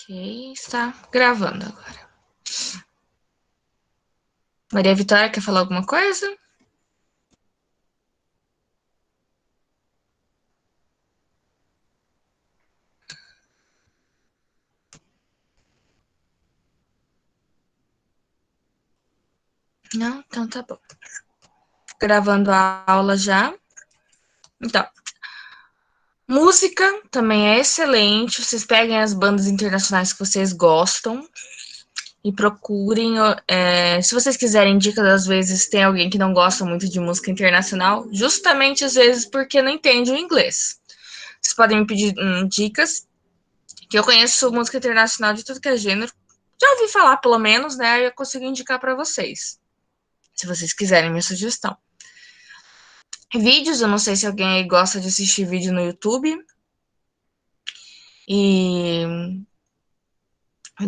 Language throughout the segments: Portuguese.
Ok, está gravando agora. Maria Vitória, quer falar alguma coisa? Não? Então tá bom. Gravando a aula já. Então, música também é excelente. Vocês peguem as bandas internacionais que vocês gostam e procurem. Se vocês quiserem dicas, às vezes tem alguém que não gosta muito de música internacional, justamente às vezes porque não entende o inglês. Vocês podem me pedir dicas, que eu conheço música internacional de tudo que é gênero. Já ouvi falar, pelo menos, né? Eu consigo indicar para vocês, se vocês quiserem minha sugestão. Vídeos, eu não sei se alguém aí gosta de assistir vídeo no YouTube. E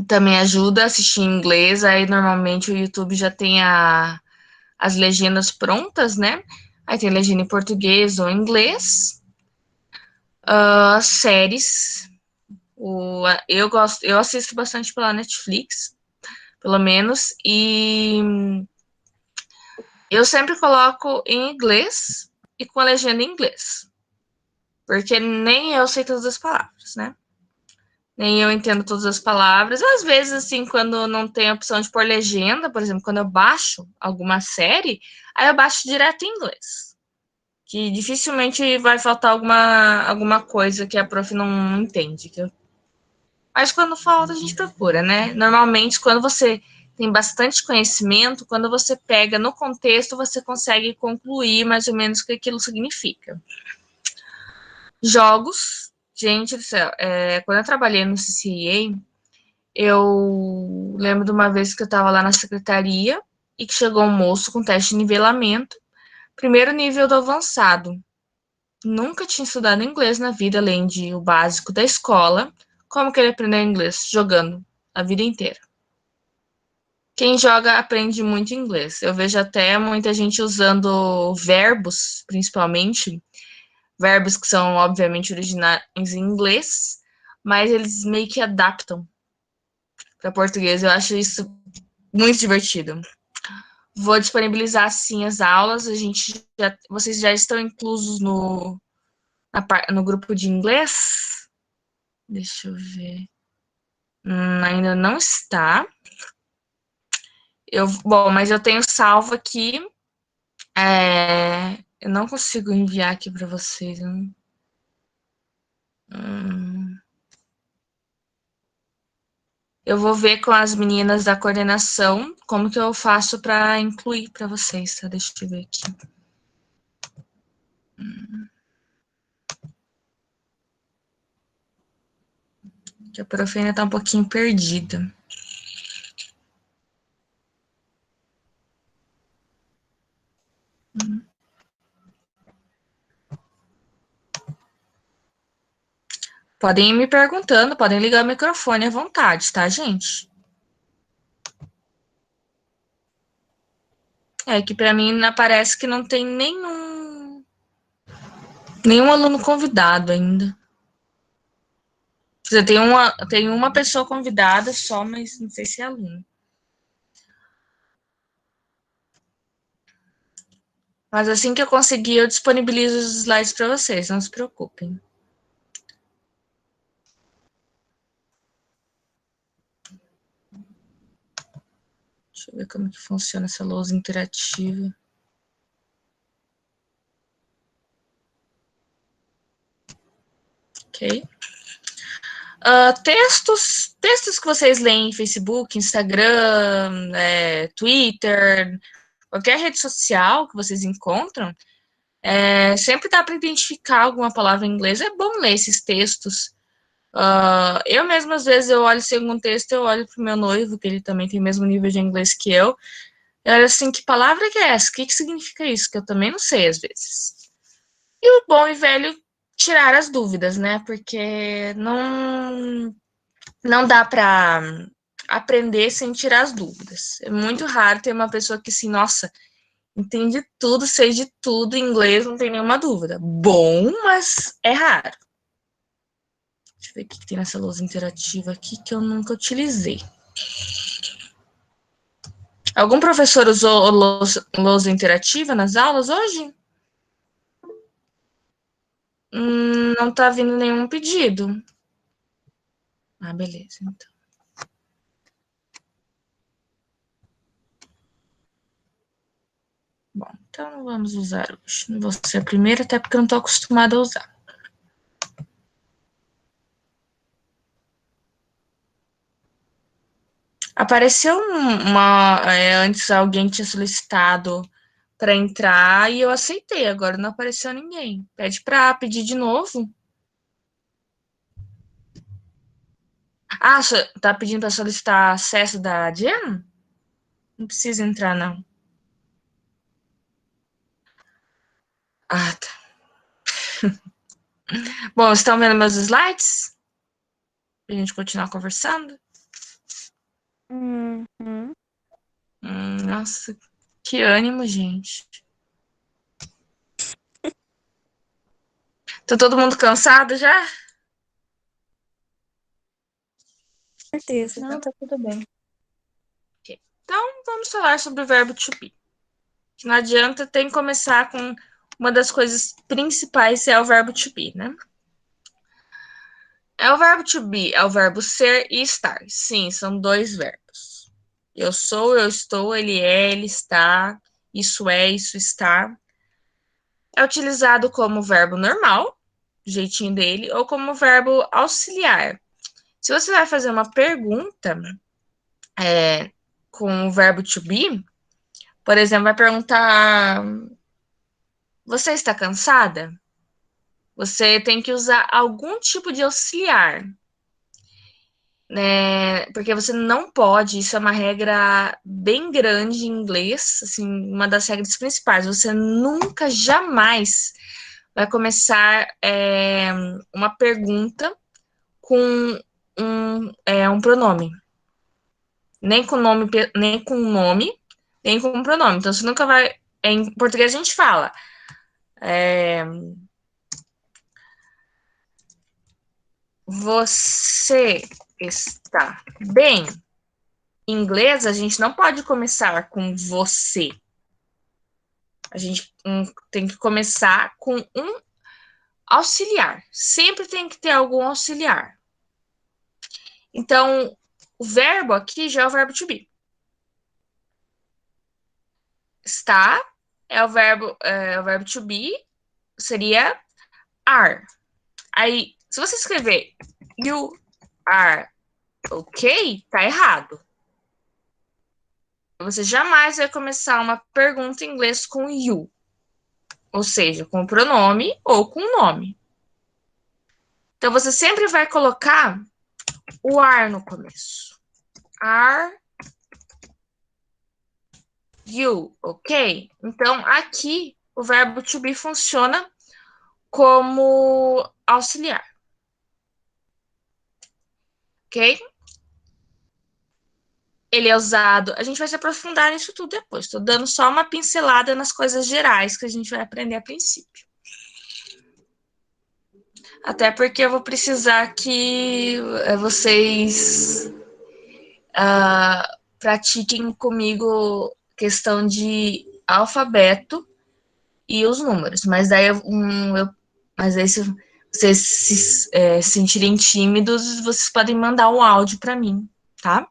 também ajuda a assistir em inglês. Aí normalmente o YouTube já tem as legendas prontas, né? Aí tem legenda em português ou em inglês. Séries. Eu assisto bastante pela Netflix, pelo menos. E eu sempre coloco em inglês e com a legenda em inglês. Porque nem eu sei todas as palavras, né? Nem eu entendo todas as palavras. Às vezes, assim, quando não tem a opção de pôr legenda, por exemplo, quando eu baixo alguma série, aí eu baixo direto em inglês. Que dificilmente vai faltar alguma coisa que a prof não entende. Mas quando falta, a gente procura, né? Normalmente, quando você tem bastante conhecimento, quando você pega no contexto, você consegue concluir mais ou menos o que aquilo significa. Jogos, gente do céu, quando eu trabalhei no CCA, eu lembro de uma vez que eu estava lá na secretaria e que chegou um moço com teste de nivelamento, primeiro nível do avançado. Nunca tinha estudado inglês na vida, além de o básico da escola. Como que ele aprendeu inglês? Jogando a vida inteira. Quem joga aprende muito inglês. Eu vejo até muita gente usando verbos, principalmente, verbos que são obviamente originais em inglês, mas eles meio que adaptam para português. Eu acho isso muito divertido. Vou disponibilizar sim as aulas. Vocês já estão inclusos no grupo de inglês? Deixa eu ver. Ainda não está. Bom, mas eu tenho salvo aqui. Eu não consigo enviar aqui para vocês. Eu vou ver com as meninas da coordenação como que eu faço para incluir para vocês, tá? Deixa eu ver aqui. Que a prof ainda tá um pouquinho perdida. Podem ir me perguntando, podem ligar o microfone à vontade, tá, gente? É que para mim parece que não tem nenhum aluno convidado ainda. Quer dizer, tem uma pessoa convidada só, mas não sei se é aluno. Mas assim que eu conseguir, eu disponibilizo os slides para vocês, não se preocupem. Deixa eu ver como que funciona essa lousa interativa. Ok. Textos que vocês leem em Facebook, Instagram, Twitter, qualquer rede social que vocês encontram, sempre dá para identificar alguma palavra em inglês. É bom ler esses textos. Eu mesma, às vezes, eu olho algum texto, eu olho para o meu noivo, que ele também tem o mesmo nível de inglês que eu. Eu olho assim, que palavra que é essa? O que significa isso? Que eu também não sei, às vezes. E o bom e velho tirar as dúvidas, né? Porque não dá para aprender sem tirar as dúvidas. É muito raro ter uma pessoa que, assim, nossa, entende tudo, sei de tudo, em inglês, não tem nenhuma dúvida. Bom, mas é raro. ver o que tem nessa lousa interativa aqui que eu nunca utilizei. Algum professor usou lousa interativa nas aulas hoje? Não tá vindo nenhum pedido. Ah, beleza, então. Bom, então não vamos usar hoje. Não vou ser a primeira, até porque eu não estou acostumada a usar. Apareceu antes alguém tinha solicitado para entrar e eu aceitei. Agora não apareceu ninguém. Pede para pedir de novo. Ah, tá pedindo para solicitar acesso da Jen? Não precisa entrar, não. Ah, tá. Bom, estão vendo meus slides? Pra gente continuar conversando? Uhum. Nossa, que ânimo, gente. Tá todo mundo cansado já? Certeza. Não, tá tudo bem. Ok. Então, vamos falar sobre o verbo to be. Não adianta, tem que começar com uma das coisas principais, é o verbo to be, né? É o verbo to be, é o verbo ser e estar. Sim, são dois verbos. Eu sou, eu estou, ele é, ele está, isso é, isso está. É utilizado como verbo normal, do jeitinho dele, ou como verbo auxiliar. Se você vai fazer uma pergunta com o verbo to be, por exemplo, vai perguntar: Você está cansada? Você tem que usar algum tipo de auxiliar, né? Porque você não pode, isso é uma regra bem grande em inglês, assim, uma das regras principais. Você nunca, jamais vai começar uma pergunta com um pronome. Nem com nome, nem com nome, nem com pronome. Então, você nunca vai. Em português a gente fala. Você está bem? Em inglês, a gente não pode começar com você. A gente tem que começar com um auxiliar. Sempre tem que ter algum auxiliar. Então, o verbo aqui já é o verbo to be. Está é o verbo to be, seria are. Aí, se você escrever you are okay, tá errado. Você jamais vai começar uma pergunta em inglês com you, ou seja, com o pronome ou com o nome. Então, você sempre vai colocar o are no começo. Are you, ok? Então, aqui, o verbo to be funciona como auxiliar, ok? Ele é usado. A gente vai se aprofundar nisso tudo depois. Estou dando só uma pincelada nas coisas gerais que a gente vai aprender a princípio. Até porque eu vou precisar que vocês pratiquem comigo questão de alfabeto e os números. Mas daí, mas aí se vocês se sentirem tímidos, vocês podem mandar um áudio para mim, tá?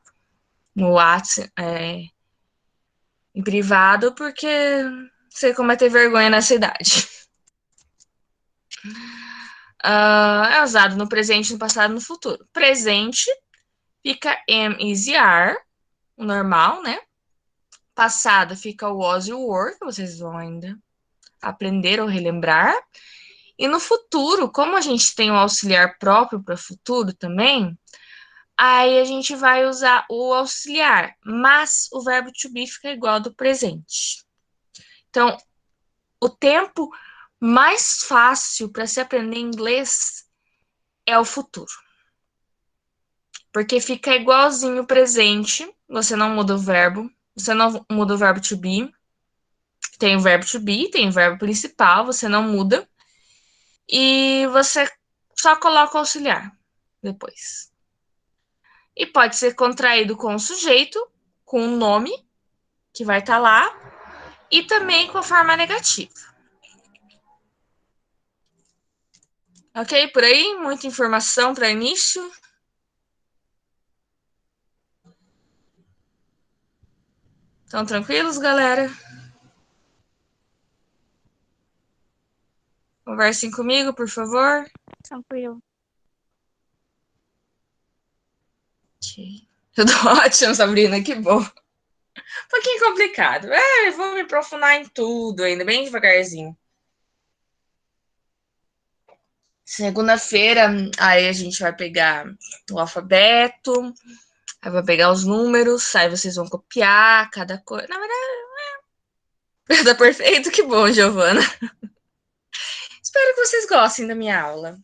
No WhatsApp, em privado, porque sei como é ter vergonha nessa idade. É usado no presente, no passado e no futuro. Presente fica am, is e are, o normal, né? Passado fica o was e o were, que vocês vão ainda aprender ou relembrar. E no futuro, como a gente tem um auxiliar próprio para futuro também, aí a gente vai usar o auxiliar, mas o verbo to be fica igual ao do presente. Então, o tempo mais fácil para se aprender inglês é o futuro. Porque fica igualzinho o presente, você não muda o verbo, você não muda o verbo to be, tem o verbo to be, tem o verbo principal, você não muda, e você só coloca o auxiliar, depois. E pode ser contraído com o sujeito, com o nome, que vai estar lá, e também com a forma negativa. Ok? Por aí, muita informação para início. Estão tranquilos, galera? Conversem comigo, por favor. Tranquilo. Ok. Tudo ótimo, Sabrina, que bom. Um pouquinho complicado. Eu vou me aprofundar em tudo ainda, bem devagarzinho. Segunda-feira, aí a gente vai pegar o alfabeto, aí vai pegar os números, aí vocês vão copiar cada coisa. Na verdade, tá perfeito, que bom, Giovana. Espero que vocês gostem da minha aula.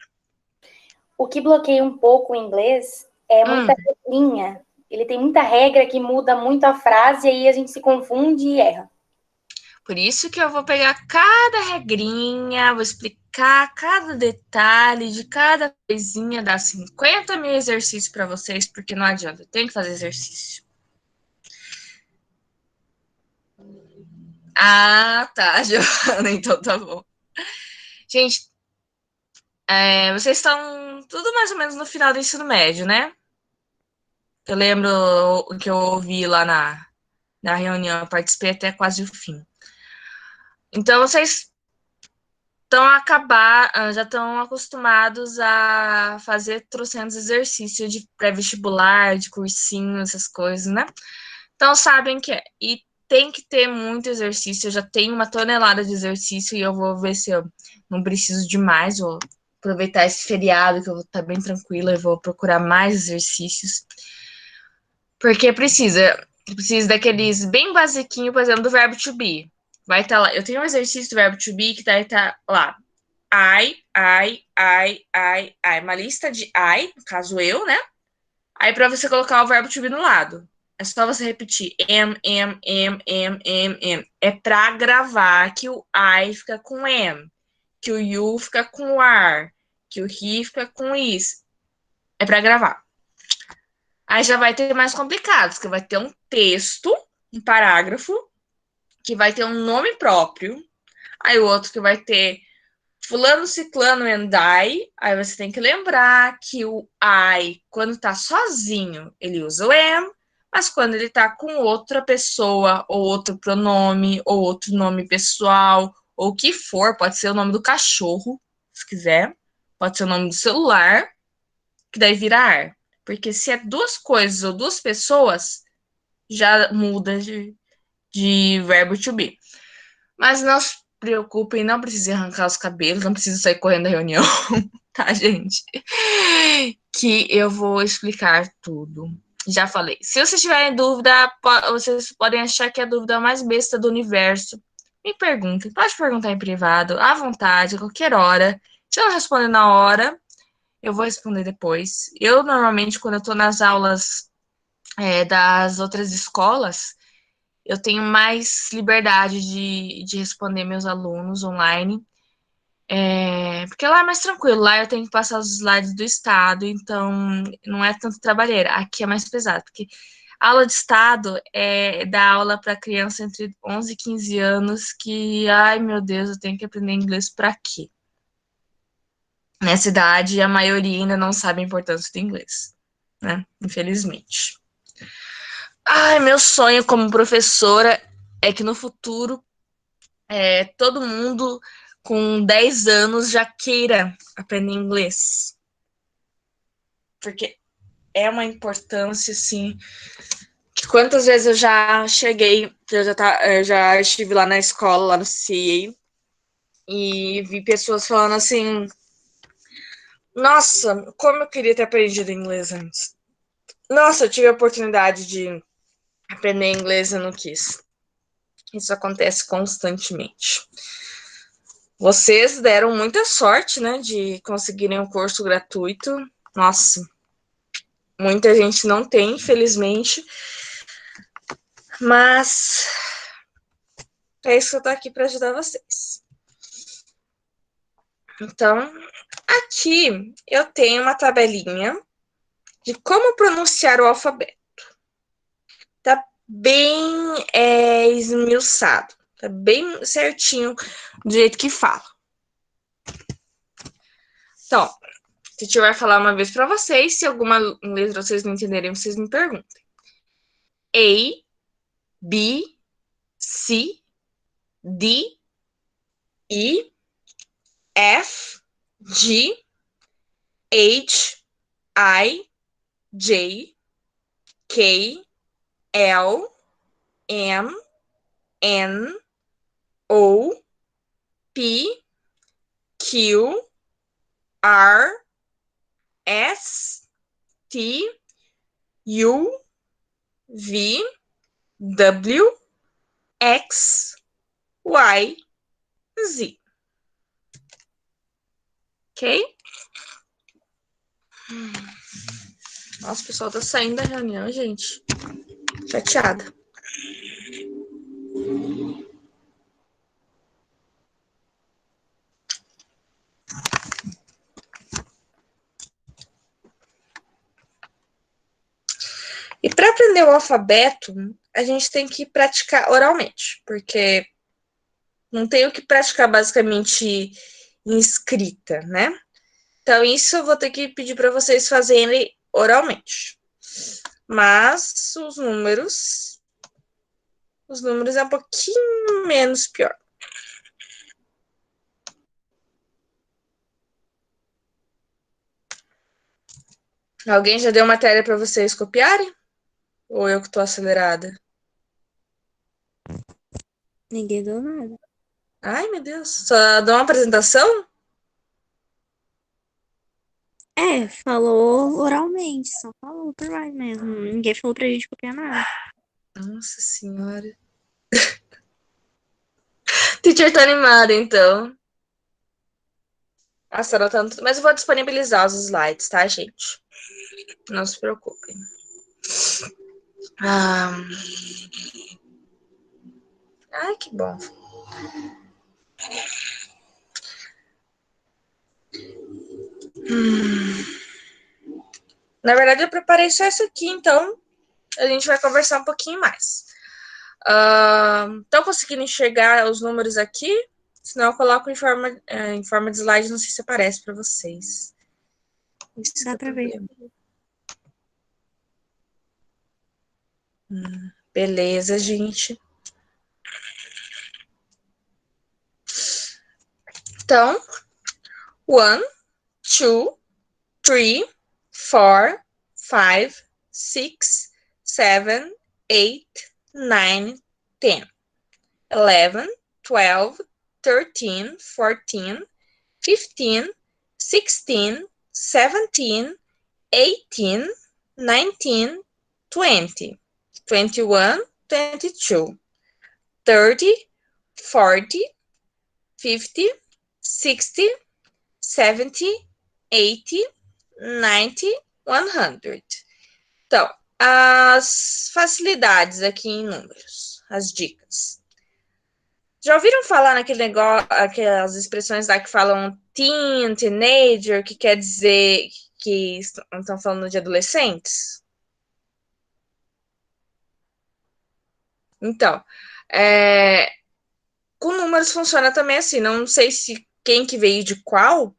O que bloqueia um pouco o inglês é muita regrinha. Ele tem muita regra que muda muito a frase e aí a gente se confunde e erra. Por isso que eu vou pegar cada regrinha, vou explicar cada detalhe de cada coisinha, dar 50 mil exercícios para vocês, porque não adianta, eu tenho que fazer exercício. Ah, tá, Giovana, então tá bom. Gente, vocês estão tudo mais ou menos no final do ensino médio, né? Eu lembro o que eu ouvi lá na reunião, eu participei até quase o fim. Então, vocês já estão acostumados a fazer trocentos exercícios de pré-vestibular, de cursinho, essas coisas, né? Então sabem que é. E tem que ter muito exercício. Eu já tenho uma tonelada de exercício e eu vou ver se eu não preciso de mais. Vou aproveitar esse feriado que eu vou estar bem tranquila e vou procurar mais exercícios. Porque precisa daqueles bem basiquinho, por exemplo, do verbo to be. Vai estar lá. Eu tenho um exercício do verbo to be que vai estar lá. I. Uma lista de I, no caso eu, né? Aí para você colocar o verbo to be no lado. É só você repetir am. É para gravar que o I fica com am, que o you fica com o are, que o he fica com is. É para gravar. Aí já vai ter mais complicados, que vai ter um texto, um parágrafo, que vai ter um nome próprio. Aí o outro que vai ter fulano, ciclano and I. Aí você tem que lembrar que o I, quando tá sozinho, ele usa o am, mas quando ele tá com outra pessoa, ou outro pronome, ou outro nome pessoal, ou o que for, pode ser o nome do cachorro, se quiser, pode ser o nome do celular, que daí vira ar. Porque se é duas coisas ou duas pessoas, já muda de verbo to be. Mas não se preocupem, não precisa arrancar os cabelos, não precisa sair correndo da reunião, tá, gente? Que eu vou explicar tudo. Já falei. Se vocês tiverem dúvida, vocês podem achar que é a dúvida mais besta do universo. Me perguntem. Pode perguntar em privado, à vontade, a qualquer hora. Se eu não responder na hora, eu vou responder depois. Eu, normalmente, quando eu tô nas aulas das outras escolas, eu tenho mais liberdade de responder meus alunos online, porque lá é mais tranquilo, lá eu tenho que passar os slides do estado, então não é tanto trabalheira. Aqui é mais pesado, porque aula de estado é dar aula para criança entre 11 e 15 anos que, ai meu Deus, eu tenho que aprender inglês para quê? Nessa idade, a maioria ainda não sabe a importância do inglês, né? Infelizmente. Ai, meu sonho como professora é que no futuro todo mundo com 10 anos já queira aprender inglês. Porque é uma importância, assim, que quantas vezes eu já cheguei, eu já estive lá na escola, lá no CA, e vi pessoas falando assim, nossa, como eu queria ter aprendido inglês antes. Nossa, eu tive a oportunidade de aprender inglês e eu não quis. Isso acontece constantemente. Vocês deram muita sorte, né, de conseguirem um curso gratuito. Nossa, muita gente não tem, infelizmente. Mas é isso que eu tô aqui para ajudar vocês. Então, aqui eu tenho uma tabelinha de como pronunciar o alfabeto. Tá bem esmiuçado. Tá bem certinho do jeito que fala. Então, se tiver falar uma vez para vocês, se alguma letra vocês não entenderem, vocês me perguntem. A, B, C, D, E, F, G, H, I, J, K, L, M, N, O, P, Q, R, S, T, U, V, W, X, Y, Z. Ok? Nossa, o pessoal tá saindo da reunião, gente. Chateada. E para aprender o alfabeto, a gente tem que praticar oralmente, porque não tem o que praticar basicamente em escrita, né? Então, isso eu vou ter que pedir para vocês fazerem oralmente. Mas os números é um pouquinho menos pior. Alguém já deu matéria para vocês copiarem? Ou eu que tô acelerada? Ninguém deu nada. Ai, meu Deus. Só dá uma apresentação? Falou oralmente, só falou por lá mesmo. Ninguém falou pra gente copiar nada. Nossa senhora. Teacher tá animada, então. Nossa, anotando tudo. Mas eu vou disponibilizar os slides, tá, gente? Não se preocupem. Ai, que bom. Na verdade, eu preparei só isso aqui, então a gente vai conversar um pouquinho mais. Estão conseguindo enxergar os números aqui? Senão eu coloco em forma de slide, não sei se aparece para vocês. Isso Dá pra ver. Beleza, gente. Então, 1, 2, 3, 4, 5, 6, 7, 8, 9, 10, 11, 12, 13, 14, 15, 16, 17, 18, 19, 20, 21, 22, 30, 40, 50, 60, 70, 80, 90, 100. Então, as facilidades aqui em números, as dicas. Já ouviram falar naquele negócio, aquelas expressões lá que falam teen, teenager, que quer dizer que estão falando de adolescentes? Então, com números funciona também assim. Não sei se quem que veio de qual,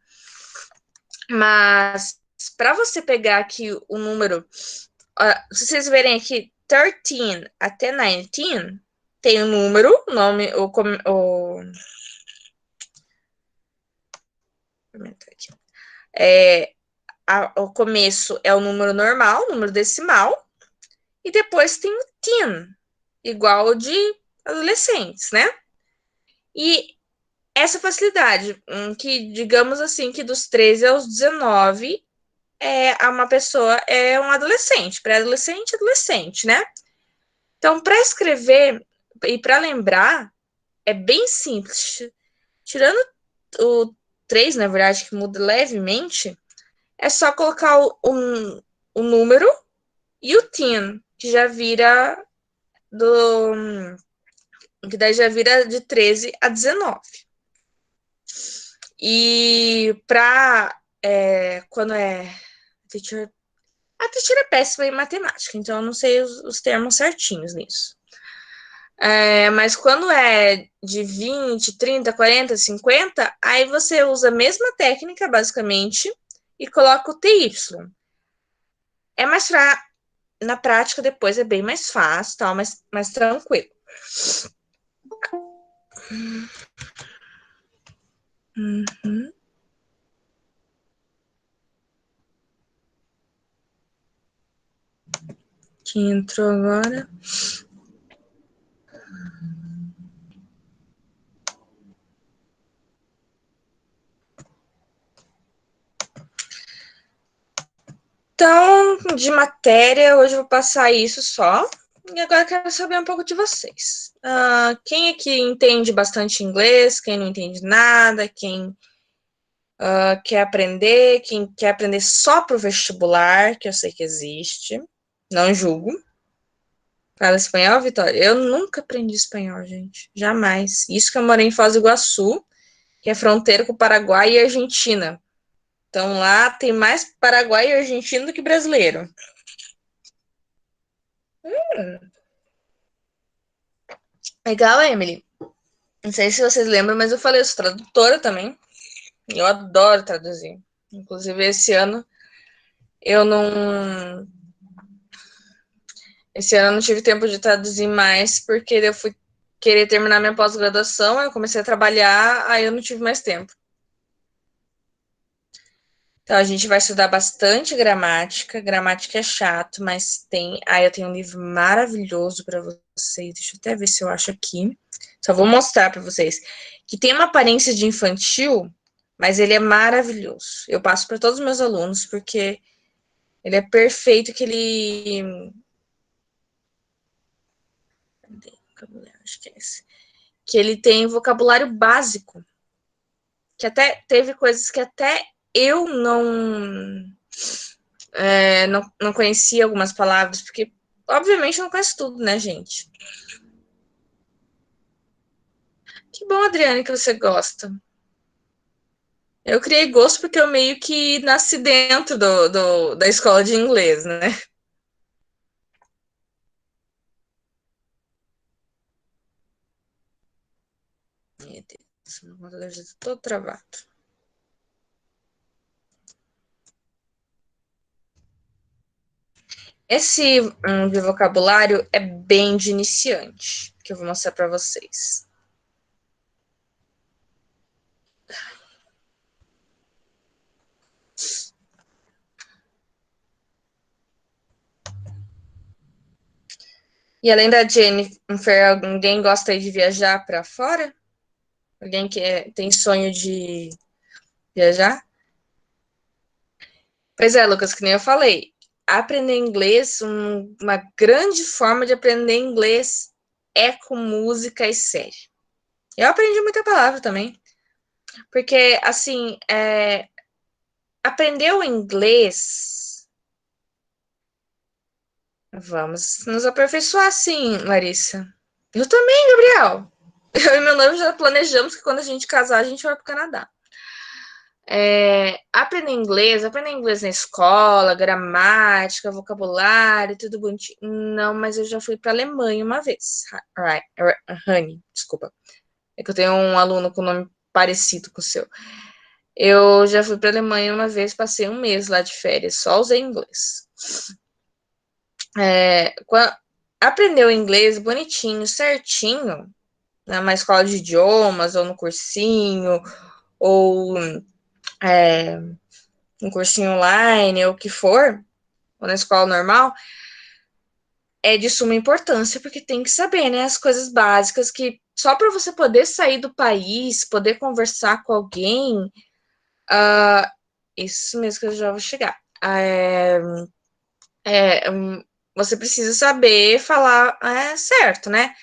mas para você pegar aqui o número, se vocês verem aqui 13 até 19, tem o número, o nome, o começo é o número normal, número decimal, e depois tem o teen, igual de adolescentes, né? E essa facilidade, que digamos assim, que dos 13 aos 19, uma pessoa é um adolescente, pré-adolescente, adolescente, né? Então, para escrever e para lembrar, é bem simples. Tirando o 3, na verdade, que muda levemente, é só colocar o número e o teen, que já vira que daí já vira de 13 a 19. E quando é teacher, Teixeira é péssima em matemática, então eu não sei os termos certinhos nisso. Mas quando é de 20, 30, 40, 50, aí você usa a mesma técnica, basicamente, e coloca o TY. É mais na prática, depois é bem mais fácil, tal, mais tranquilo. Uhum. Quem entrou agora? Então, de matéria, hoje eu vou passar isso só. E agora eu quero saber um pouco de vocês. Quem é que entende bastante inglês? Quem não entende nada? Quem quer aprender? Quem quer aprender só para o vestibular, que eu sei que existe. Não julgo. Fala espanhol, Vitória? Eu nunca aprendi espanhol, gente. Jamais. Isso que eu morei em Foz do Iguaçu, que é fronteira com o Paraguai e Argentina. Então lá tem mais Paraguai e argentino do que brasileiro. Legal, Emily. Não sei se vocês lembram, mas eu falei, eu sou tradutora também. Eu adoro traduzir. Inclusive, esse ano eu não. Esse ano eu não tive tempo de traduzir mais, porque eu fui querer terminar minha pós-graduação, eu comecei a trabalhar, aí eu não tive mais tempo. Então, a gente vai estudar bastante gramática. Gramática é chato, mas tem. Aí eu tenho um livro maravilhoso para vocês. Deixa eu até ver se eu acho aqui. Só vou mostrar para vocês. Que tem uma aparência de infantil, mas ele é maravilhoso. Eu passo para todos os meus alunos, porque ele é perfeito, que ele. Acho que é esse. Que ele tem vocabulário básico. Que até teve coisas que até eu não conhecia algumas palavras, porque obviamente não conheço tudo, né, gente? Que bom, Adriane, que você gosta. Eu criei gosto porque eu meio que nasci dentro da escola de inglês, né? Meu Deus, meu computador já está todo travado. Esse de vocabulário é bem de iniciante, que eu vou mostrar para vocês. E além da Jennifer, alguém gosta de viajar para fora? Alguém que tem sonho de viajar? Pois é, Lucas, que nem eu falei. Aprender inglês, uma grande forma de aprender inglês é com música e série. Eu aprendi muita palavra também. Porque, assim, aprender o inglês. Vamos nos aperfeiçoar, sim, Larissa. Eu também, Gabriel. Eu e meu noivo já planejamos que quando a gente casar, a gente vai para o Canadá. Aprender inglês na escola, gramática, vocabulário, tudo bonitinho. Não, mas eu já fui para Alemanha uma vez. Honey, desculpa. É que eu tenho um aluno com nome parecido com o seu. Eu já fui para Alemanha uma vez, passei um mês lá de férias, só usei inglês. Aprender o inglês bonitinho, certinho, numa escola de idiomas, ou no cursinho, ou um cursinho online, ou o que for, ou na escola normal, é de suma importância, porque tem que saber, né, as coisas básicas que só para você poder sair do país, poder conversar com alguém, isso mesmo que eu já vou chegar. Você precisa saber falar certo, né?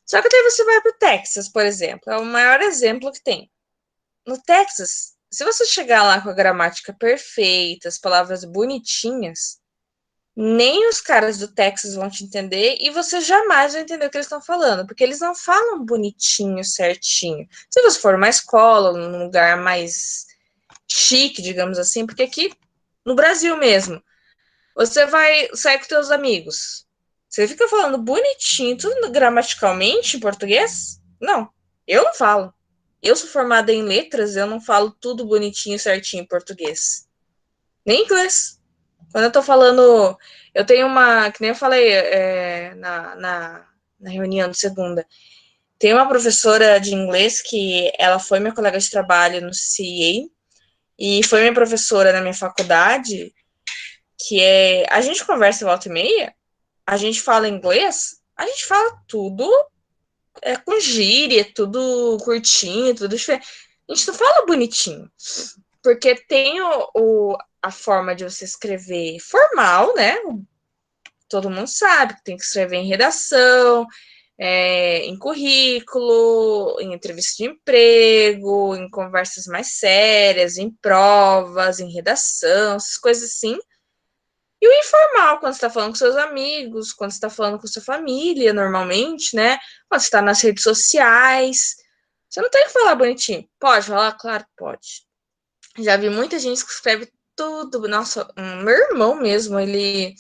Só que daí você vai para o Texas, por exemplo, é o maior exemplo que tem. No Texas, se você chegar lá com a gramática perfeita, as palavras bonitinhas, nem os caras do Texas vão te entender e você jamais vai entender o que eles estão falando, porque eles não falam bonitinho, certinho. Se você for numa escola, num lugar mais chique, digamos assim, porque aqui no Brasil mesmo, Você vai sair com seus amigos. Você fica falando bonitinho, tudo gramaticalmente em português? Não, eu não falo. Eu sou formada em letras, eu não falo tudo bonitinho, certinho em português. Nem em inglês. Quando eu tô falando. Eu tenho uma. Que nem eu falei na reunião de segunda. Tem uma professora de inglês que ela foi minha colega de trabalho no CA e foi minha professora na minha faculdade, que é. A gente conversa em volta e meia, a gente fala inglês, a gente fala tudo com gíria, tudo curtinho, tudo diferente. A gente não fala bonitinho. Porque tem a forma de você escrever formal, né? Todo mundo sabe que tem que escrever em redação, em currículo, em entrevista de emprego, em conversas mais sérias, em provas, em redação, essas coisas assim. E o informal, quando você está falando com seus amigos, quando você está falando com sua família, normalmente, né? Quando você está nas redes sociais. Você não tem que falar bonitinho. Pode falar? Claro que pode. Já vi muita gente que escreve tudo. Nossa, meu irmão mesmo, ele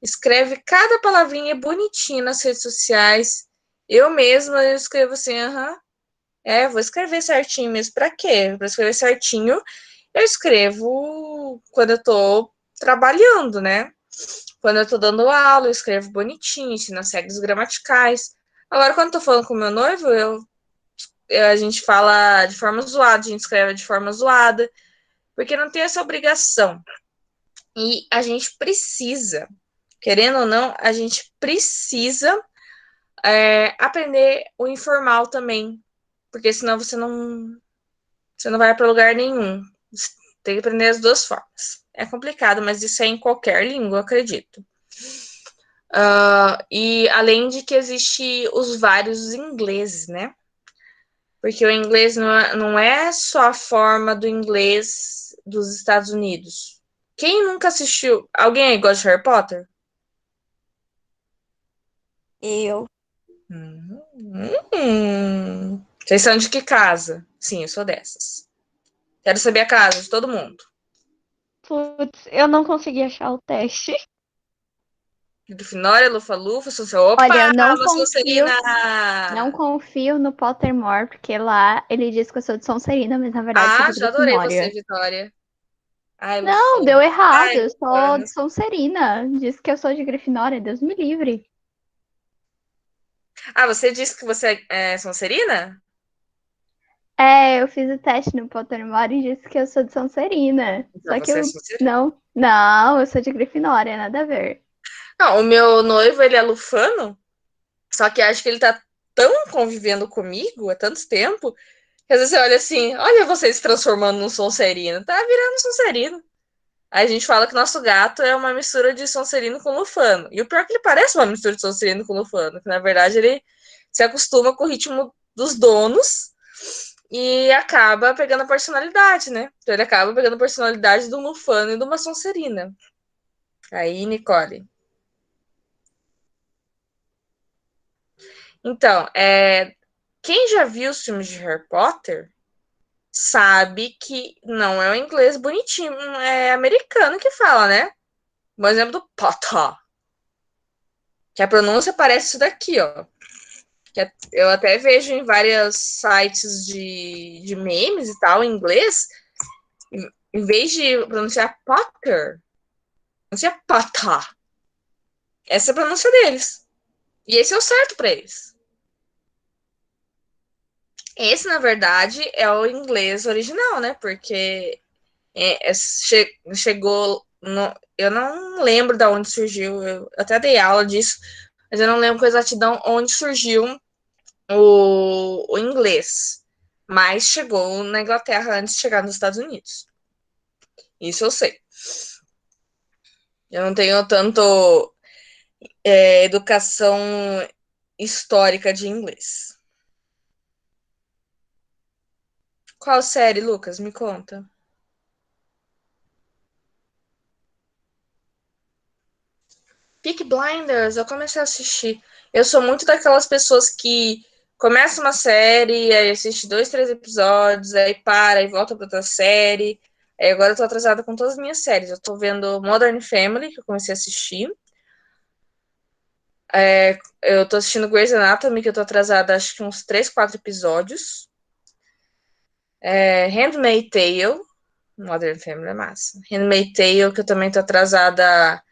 escreve cada palavrinha bonitinha nas redes sociais. Eu mesma eu escrevo assim, vou escrever certinho mesmo. Pra quê? Pra escrever certinho, eu escrevo quando eu tô trabalhando, né? Quando eu tô dando aula, eu escrevo bonitinho, ensino as regras gramaticais. Agora, quando eu tô falando com meu noivo, a gente fala de forma zoada, a gente escreve de forma zoada, porque não tem essa obrigação. E a gente precisa, querendo ou não, a gente precisa aprender o informal também, porque senão você não vai para lugar nenhum. Você tem que aprender as duas formas. É complicado, mas isso é em qualquer língua, acredito. E além de que existe os vários ingleses, né? Porque o inglês não é só a forma do inglês dos Estados Unidos. Quem nunca assistiu? Alguém aí gosta de Harry Potter? Eu. Vocês são de que casa? Sim, eu sou dessas. Quero saber a casa de todo mundo. Putz, eu não consegui achar o teste. Grifinória, Lufa-Lufa, Olha, Opa, eu não uma confio. Não Sonserina! confio no Pottermore, porque lá ele diz que eu sou de Sonserina, mas na verdade sou Ah, de já adorei você, Grifinória. Vitória. Ai, Não, Lufana. deu errado. Ai, Eu sou Lufana. de Sonserina. Diz que eu sou de Grifinória. Deus me livre. Ah, você disse que você é Sonserina? É, eu fiz o teste no Pottermore e disse que eu sou de Sonserina. Então Só que você é eu Sonserina. não, eu sou de Grifinória, nada a ver. Não, o meu noivo, ele é Lufano, só que acho que ele tá tão convivendo comigo há tanto tempo, que às vezes você olha assim, olha você se transformando num Sonserino. Tá virando Sonserino. Aí a gente fala que nosso gato é uma mistura de Sonserino com Lufano. E o pior é que ele parece uma mistura de Sonserino com Lufano, que na verdade ele se acostuma com o ritmo dos donos e acaba pegando a personalidade, né? Então ele acaba pegando a personalidade de um Lufano e de uma Sonserina. Aí, Nicole. Então, quem já viu os filmes de Harry Potter sabe que não é o inglês bonitinho, é americano que fala, né? Um exemplo do Potter, que a pronúncia parece isso daqui, ó. Eu até vejo em vários sites de memes e tal, em inglês, em vez de pronunciar Potter, pronuncia Potter. Essa é a pronúncia deles. E esse é o certo para eles. Esse, na verdade, é o inglês original, né? Porque chegou. Eu não lembro de onde surgiu, eu até dei aula disso, mas eu não lembro com exatidão onde surgiu o inglês. Mas chegou na Inglaterra antes de chegar nos Estados Unidos. Isso eu sei. Eu não tenho tanto educação histórica de inglês. Qual série, Lucas? Me conta. Peaky Blinders, eu comecei a assistir. Eu sou muito daquelas pessoas que começa uma série, aí assiste 2, 3 episódios, aí para e volta para outra série. Agora eu tô atrasada com todas as minhas séries. Eu tô vendo Modern Family, que eu comecei a assistir. Eu tô assistindo Grey's Anatomy, que eu tô atrasada acho que uns 3, 4 episódios. Handmaid's Tale. Modern Family é massa. Handmaid's Tale, que eu também tô atrasada.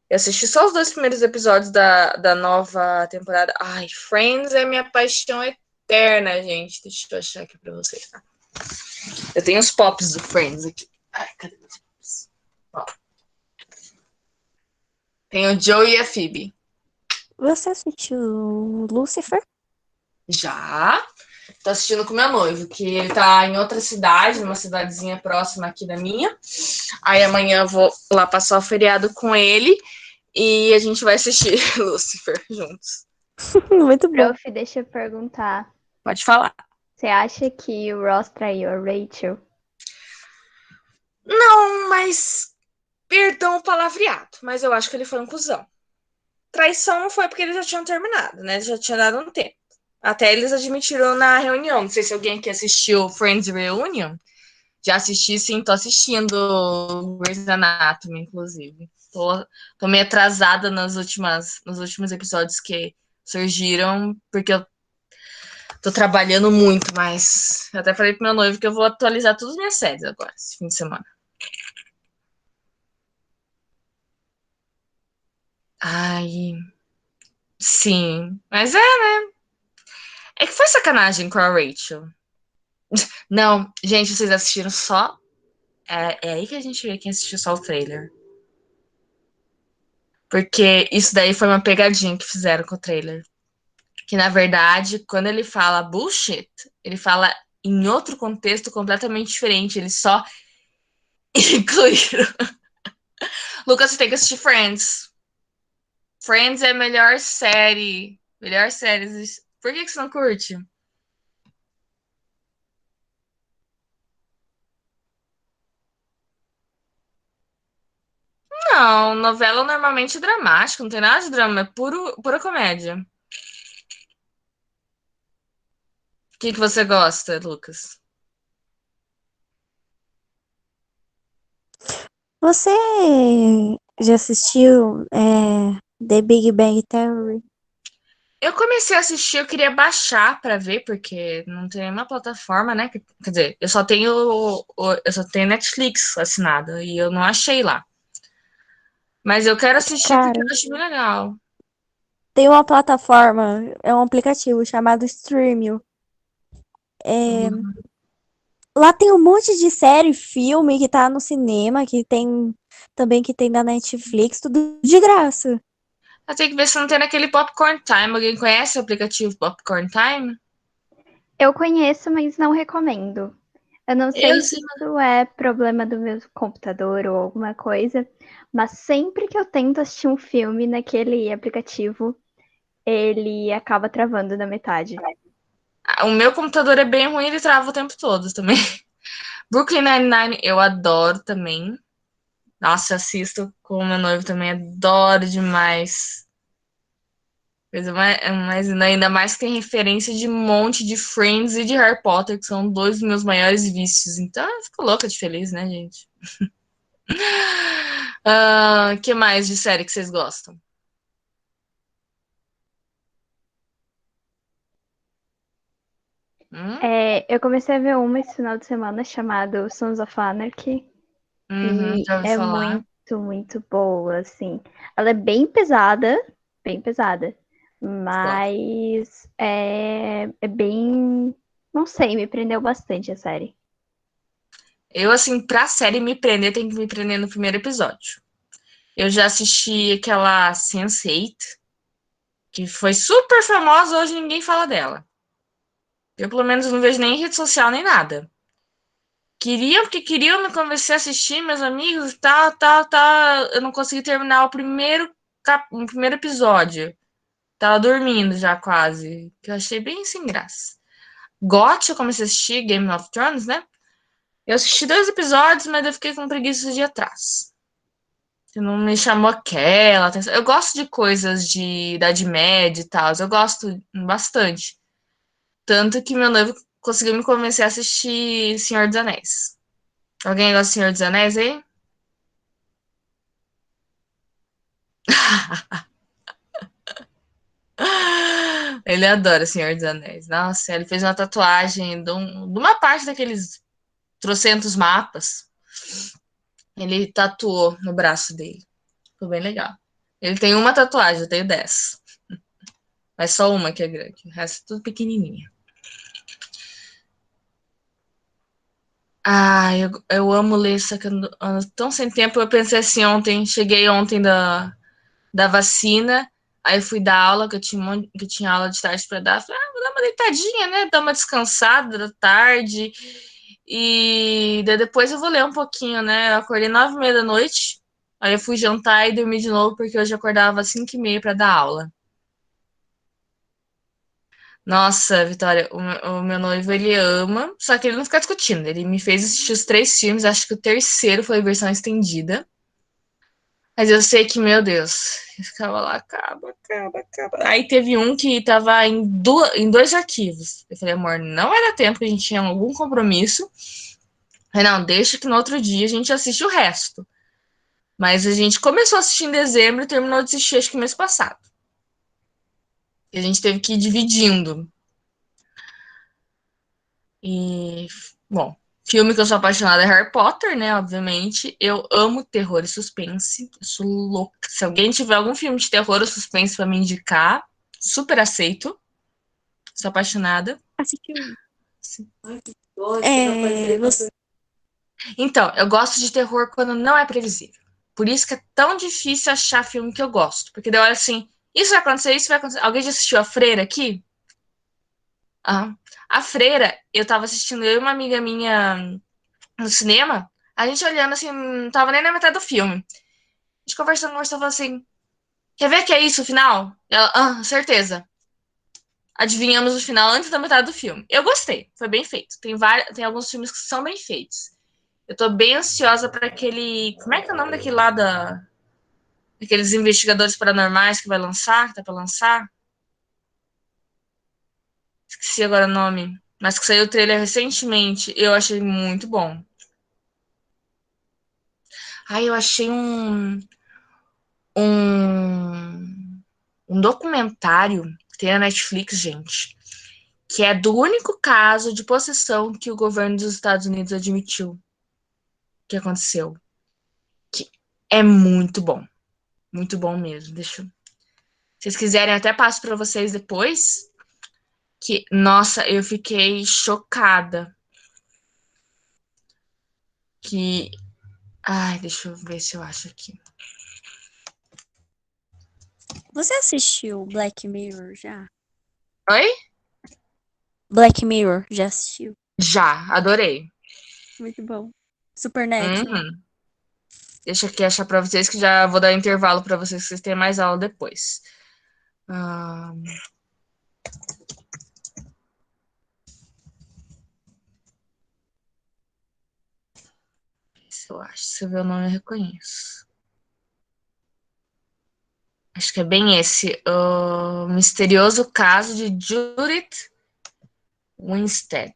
Eu assisti só os 2 primeiros episódios da nova temporada. Ai, Friends é minha paixão eterna, gente. Deixa eu achar aqui pra vocês, tá? Eu tenho os pops do Friends aqui. Ai, cadê os pops? Ó. Tem o Joe e a Phoebe. Você assistiu Lucifer? Já. Tô assistindo com meu noivo, que ele tá em outra cidade, numa cidadezinha próxima aqui da minha. Aí amanhã eu vou lá passar o feriado com ele e a gente vai assistir Lucifer juntos. Muito bom. Prof, deixa eu perguntar. Pode falar. Você acha que o Ross traiu a Rachel? Não, mas perdão o palavreado, mas eu acho que ele foi um cuzão. Traição não foi porque eles já tinham terminado, né? Já tinha dado um tempo. Até eles admitiram na reunião. Não sei se alguém aqui assistiu Friends Reunion. Já assisti, sim, tô assistindo Grey's Anatomy, inclusive. Tô meio atrasada nos últimos episódios que surgiram, porque eu tô trabalhando muito, mas eu até falei pro meu noivo que eu vou atualizar todas as minhas séries agora, esse fim de semana. Ai, sim. Mas né? É que foi sacanagem com a Rachel. Não, gente, vocês assistiram só. É aí que a gente vê quem assistiu só o trailer. Porque isso daí foi uma pegadinha que fizeram com o trailer. Que, na verdade, quando ele fala bullshit, ele fala em outro contexto completamente diferente. Eles só incluíram. Lucas, você tem que assistir Friends. Friends é a melhor série. Melhor série. Por que você não curte? Não, novela normalmente é dramática, não tem nada de drama, é pura comédia. O que você gosta, Lucas? Você já assistiu The Big Bang Theory? Eu comecei a assistir, eu queria baixar pra ver, porque não tem nenhuma plataforma, né? Quer dizer, eu só tenho Netflix assinado e eu não achei lá. Mas eu quero assistir porque Cara, eu acho bem legal. tem uma plataforma, é um aplicativo chamado Streamio. Lá tem um monte de série, filme que tá no cinema, que tem também que tem na Netflix, tudo de graça. Eu tenho que ver se não tem naquele Popcorn Time. Alguém conhece o aplicativo Popcorn Time? Eu conheço, mas não recomendo. Eu não sei Eu se sim. isso é problema do meu computador ou alguma coisa, mas sempre que eu tento assistir um filme naquele aplicativo, ele acaba travando na metade. O meu computador é bem ruim, ele trava o tempo todo também. Brooklyn Nine-Nine eu adoro também. Nossa, assisto com o meu noivo também, adoro demais. Mas ainda mais que tem referência de um monte de Friends e de Harry Potter, que são dois dos meus maiores vícios. Então eu fico louca de feliz, né, gente? Que mais de série que vocês gostam? Eu comecei a ver uma esse final de semana chamado Sons of Anarchy e Já ouvi é falar. muito, muito boa, assim. Ela é bem pesada, Gosto. mas é bem, não sei, me prendeu bastante a série. Eu, assim, pra série me prender, tem que me prender no primeiro episódio. Eu já assisti aquela Sense8, que foi super famosa, hoje ninguém fala dela. Eu, pelo menos, não vejo nem em rede social, nem nada. Porque queriam me convencer a assistir, meus amigos, tal, tal, tal. Eu não consegui terminar o primeiro episódio. Tava dormindo já quase. Que eu achei bem sem graça. GOT, eu comecei a assistir, Game of Thrones, né? Eu assisti 2 episódios, mas eu fiquei com preguiça de ir atrás. Que não me chamou aquela atenção. Eu gosto de coisas de Idade Média e tal. Eu gosto bastante. Tanto que meu noivo conseguiu me convencer a assistir Senhor dos Anéis. Alguém gosta do Senhor dos Anéis aí? Ele adora o Senhor dos Anéis. Nossa, ele fez uma tatuagem de uma parte daqueles trocentos mapas. Ele tatuou no braço dele. Ficou bem legal. Ele tem uma tatuagem, eu tenho 10. Mas só uma que é grande. O resto é tudo pequenininha. Ah, eu amo ler, só que eu ando tão sem tempo. Eu pensei assim ontem, cheguei ontem da vacina, aí fui dar aula, que eu tinha aula de tarde para dar. Falei, vou dar uma deitadinha, né? Dar uma descansada da tarde. E daí depois eu vou ler um pouquinho, né? Eu acordei 9h30 da noite, aí eu fui jantar e dormi de novo, porque hoje eu acordava às 5h30 para dar aula. Nossa, Vitória, o meu noivo, ele ama, só que ele não fica discutindo. Ele me fez assistir os 3 filmes, acho que o terceiro foi a versão estendida. Mas eu sei que, meu Deus, eu ficava lá, acaba. Aí teve um que tava em 2 arquivos. Eu falei, amor, não vai dar tempo, que a gente tinha algum compromisso. Falei, não, deixa que no outro dia a gente assiste o resto. Mas a gente começou a assistir em dezembro e terminou de assistir, acho que mês passado. E a gente teve que ir dividindo. E, bom, filme que eu sou apaixonada é Harry Potter, né? Obviamente. Eu amo terror e suspense. Eu sou louca. Se alguém tiver algum filme de terror ou suspense pra me indicar, super aceito. Sou apaixonada. Assistiu. Sim. Você... Então, eu gosto de terror quando não é previsível. Por isso que é tão difícil achar filme que eu gosto. Porque daí eu olho assim, isso vai acontecer, isso vai acontecer. Alguém já assistiu A Freira aqui? Ah. A Freira, eu tava assistindo, eu e uma amiga minha no cinema, a gente olhando assim, não tava nem na metade do filme. A gente conversando, falando assim, quer ver que é isso o final? Ela, certeza. Adivinhamos o final antes da metade do filme. Eu gostei, foi bem feito. Tem alguns filmes que são bem feitos. Eu tô bem ansiosa para aquele. Como é que é o nome daquele lá daqueles investigadores paranormais que vai lançar, que tá pra lançar? Esqueci agora o nome. Mas que saiu o trailer recentemente. Eu achei muito bom. Ai, eu achei um, um documentário que tem na Netflix, gente, que é do único caso de possessão que o governo dos Estados Unidos admitiu que aconteceu. Que é muito bom mesmo. Se vocês quiserem, até passo para vocês depois. Que, nossa, eu fiquei chocada. Que, ai, deixa eu ver se eu acho aqui. Você assistiu Black Mirror já? Oi? Black Mirror, já assistiu? Já, adorei. Muito bom. Supernatural. Deixa aqui achar para vocês que já vou dar intervalo para vocês, que vocês tenham mais aula depois. Se eu ver o nome, eu reconheço. Acho que é bem esse. O misterioso caso de Judith Winstead.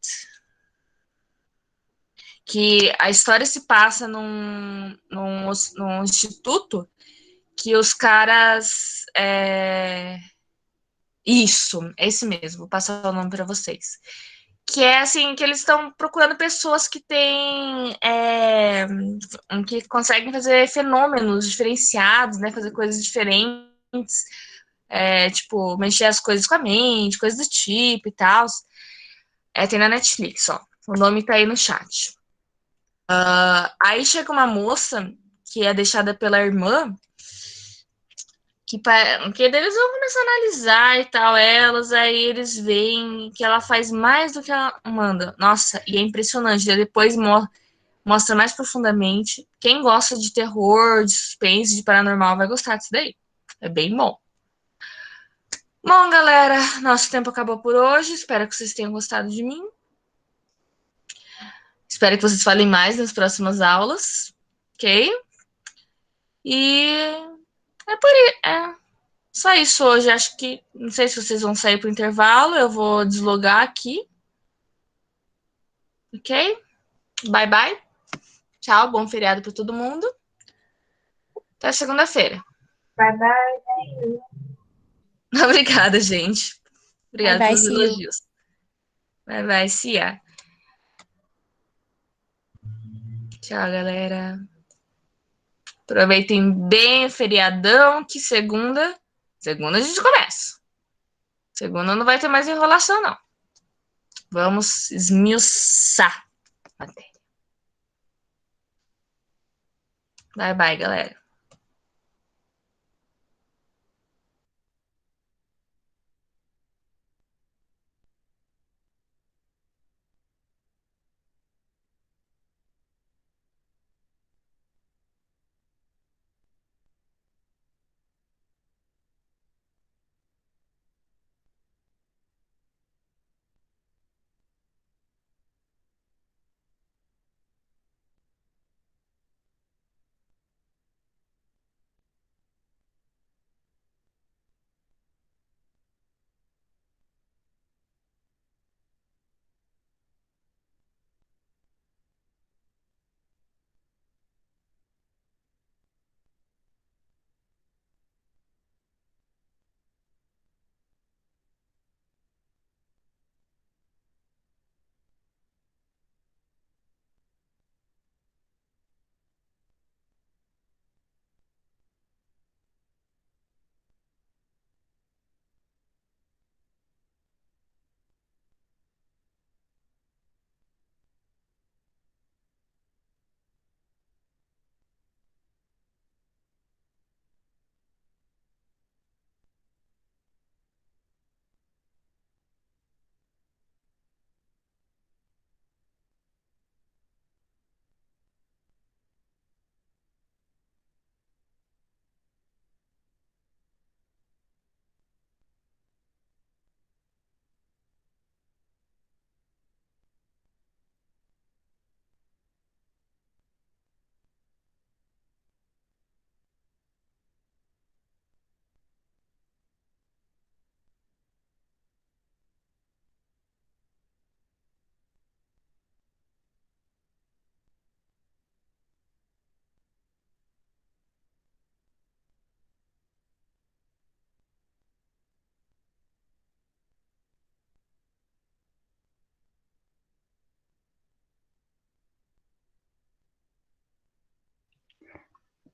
Que a história se passa num instituto que os caras. Isso, é esse mesmo, vou passar o nome para vocês. Que é assim, que eles estão procurando pessoas que têm. Que conseguem fazer fenômenos diferenciados, né? Fazer coisas diferentes. Tipo, mexer as coisas com a mente, coisas do tipo e tal. Tem na Netflix, ó. O nome tá aí no chat. Aí chega uma moça que é deixada pela irmã, que eles vão começar a analisar e tal, aí eles veem que ela faz mais do que ela manda. Nossa, e é impressionante. Depois mostra mais profundamente. Quem gosta de terror, de suspense, de paranormal vai gostar disso daí. É bem bom. Bom, galera, nosso tempo acabou por hoje. Espero que vocês tenham gostado de mim. Espero que vocês falem mais nas próximas aulas, ok? E só isso hoje. Acho que não sei se vocês vão sair para o intervalo. Eu vou deslogar aqui, ok? Bye bye. Tchau, bom feriado para todo mundo. Até segunda-feira. Bye, bye. Obrigada, gente. Bye Obrigada bye, pelos see you. elogios. Bye, bye, Cia. Tchau, galera. Aproveitem bem o feriadão, que segunda a gente começa. Segunda não vai ter mais enrolação, não. Vamos esmiuçar a matéria. Bye, bye, galera.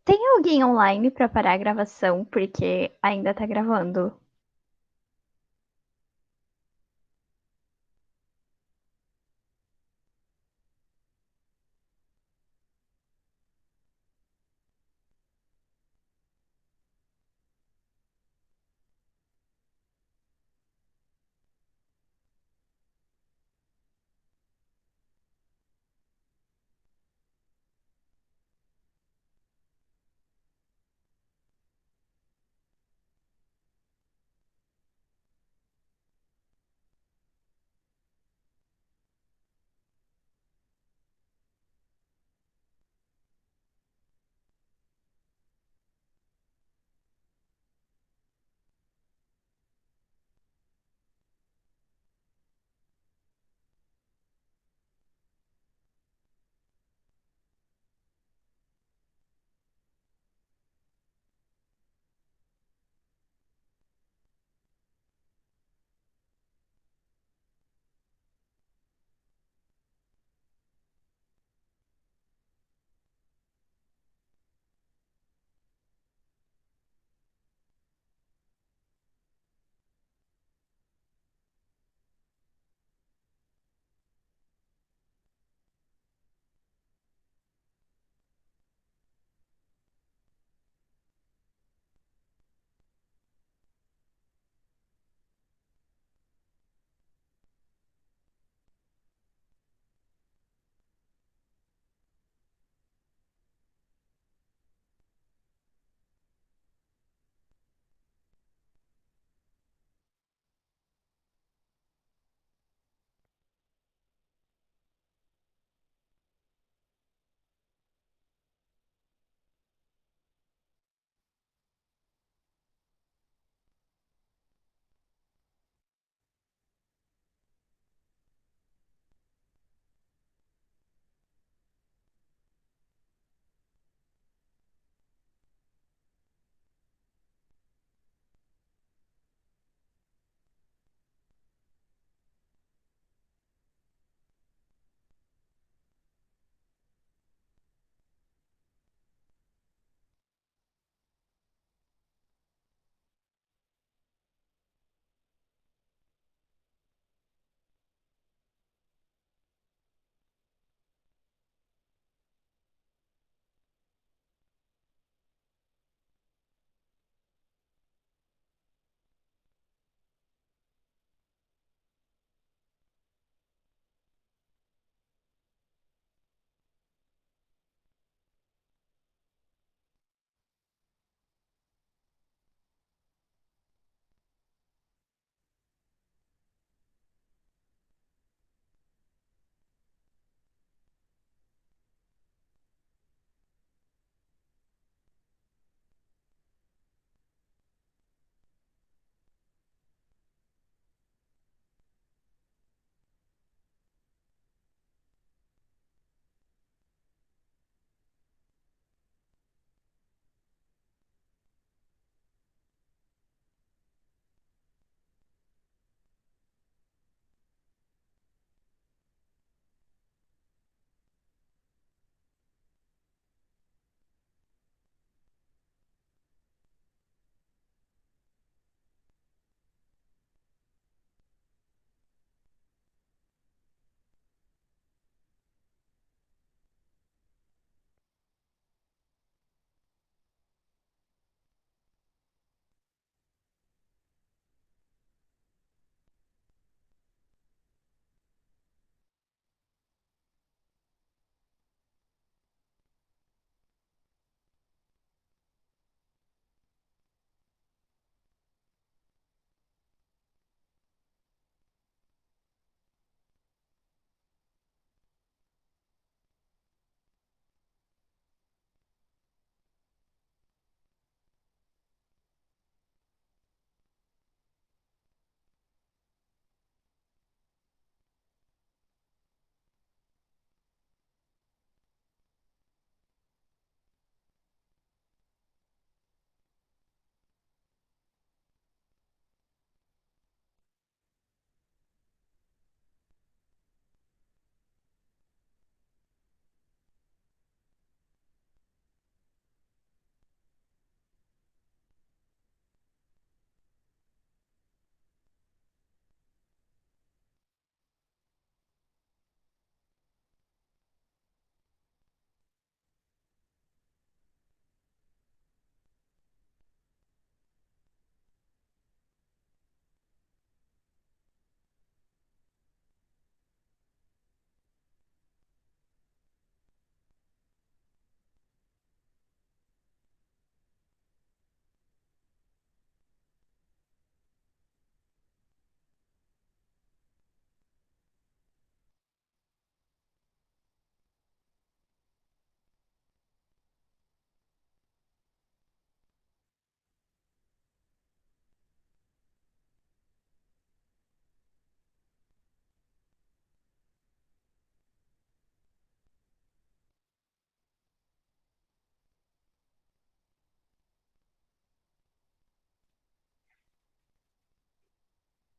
Tem alguém online para parar a gravação, porque ainda tá gravando?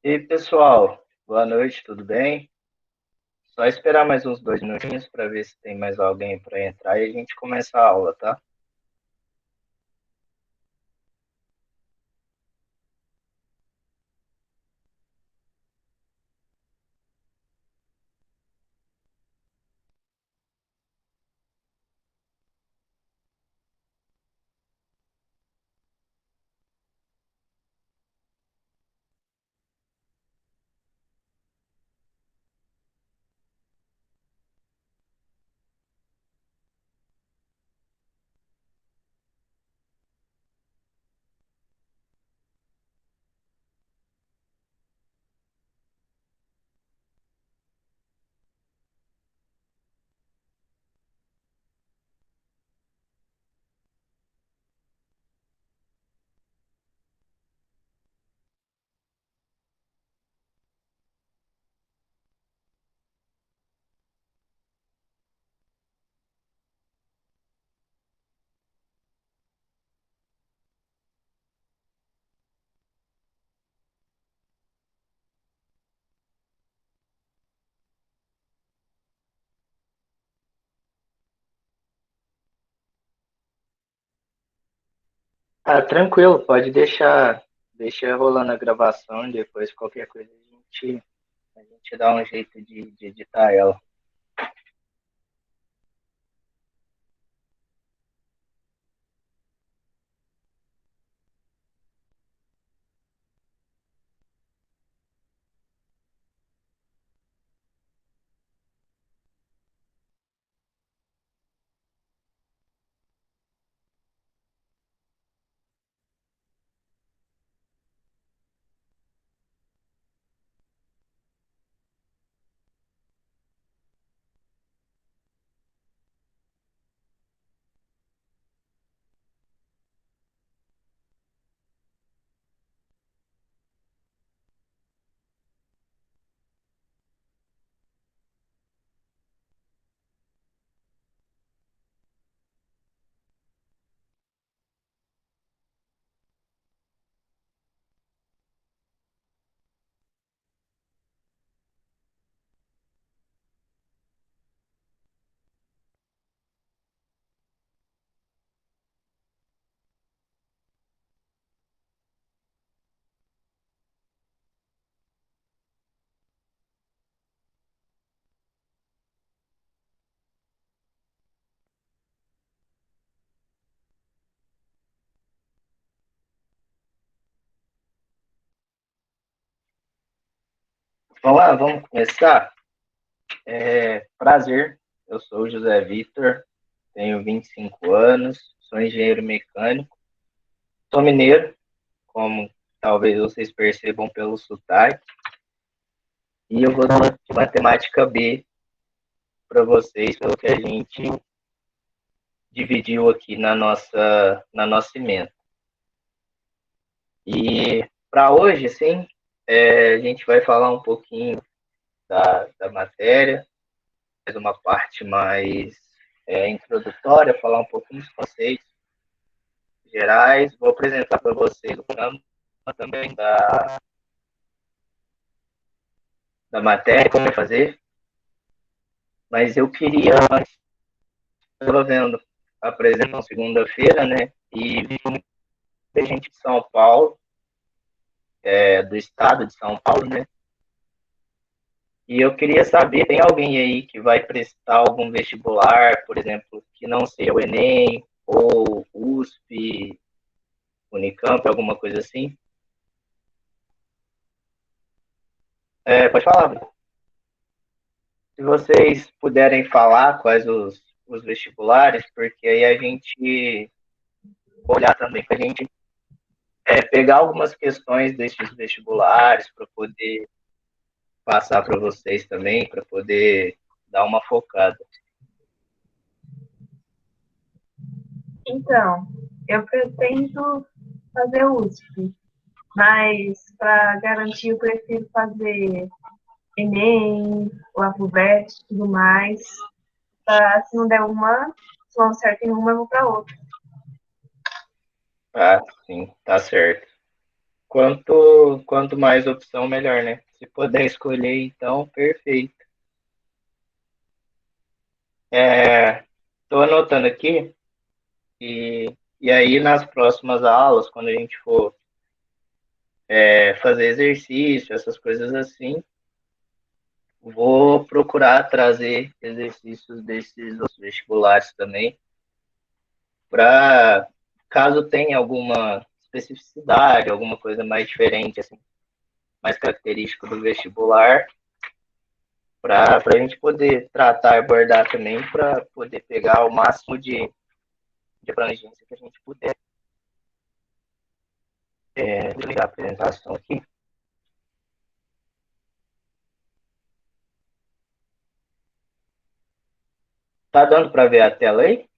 E aí, pessoal, boa noite, tudo bem? Só esperar mais uns 2 minutinhos para ver se tem mais alguém para entrar e a gente começa a aula, tá? Ah, tranquilo, pode deixa rolando a gravação e depois qualquer coisa a gente dá um jeito de editar ela. Vamos lá, vamos começar? Prazer, eu sou o José Vitor, tenho 25 anos, sou engenheiro mecânico, sou mineiro, como talvez vocês percebam pelo sotaque, e eu vou dar uma de matemática B para vocês, pelo que a gente dividiu aqui na nossa emenda. E para hoje, sim, a gente vai falar um pouquinho da matéria, mais uma parte mais introdutória, falar um pouquinho dos conceitos gerais. Vou apresentar para vocês o campo também da matéria, como fazer. Mas eu queria, antes, estava vendo a apresentação segunda-feira, né? E vi muita gente de São Paulo, do estado de São Paulo, né? E eu queria saber, tem alguém aí que vai prestar algum vestibular, por exemplo, que não seja o Enem, ou USP, Unicamp, alguma coisa assim? Pode falar, Bruno. Se vocês puderem falar quais os vestibulares, porque aí a gente olhar também para a gente pegar algumas questões desses vestibulares para poder passar para vocês também, para poder dar uma focada. Então, eu pretendo fazer USP, mas para garantir eu prefiro fazer Enem, o AFUVEST e tudo mais. Se não der uma, se não certo em uma, eu vou para outra. Ah, sim, tá certo. quanto mais opção, melhor, né? Se puder escolher, então, perfeito. Estou anotando aqui, e aí nas próximas aulas, quando a gente for fazer exercício, essas coisas assim, vou procurar trazer exercícios desses outros vestibulares também, para caso tenha alguma especificidade, alguma coisa mais diferente, assim, mais característica do vestibular, para a gente poder tratar e abordar também, para poder pegar o máximo de abrangência que a gente puder. Desligar a apresentação aqui. Tá dando para ver a tela aí?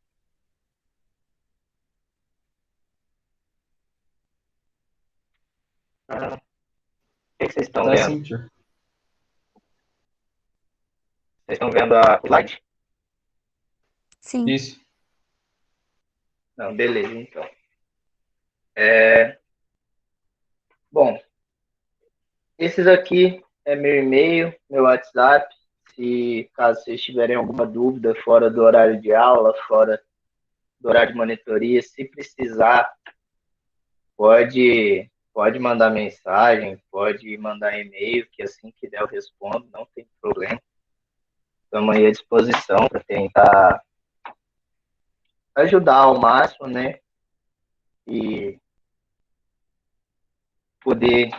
O que vocês estão vendo? Sim, tio. Vocês estão vendo a slide? Sim. Isso. Não, beleza, então. Bom, esses aqui é meu e-mail, meu WhatsApp. Se caso vocês tiverem alguma dúvida fora do horário de aula, fora do horário de monitoria, se precisar, pode mandar mensagem, pode mandar e-mail, que assim que der eu respondo, não tem problema. Estamos aí à disposição para tentar ajudar ao máximo, né? E poder,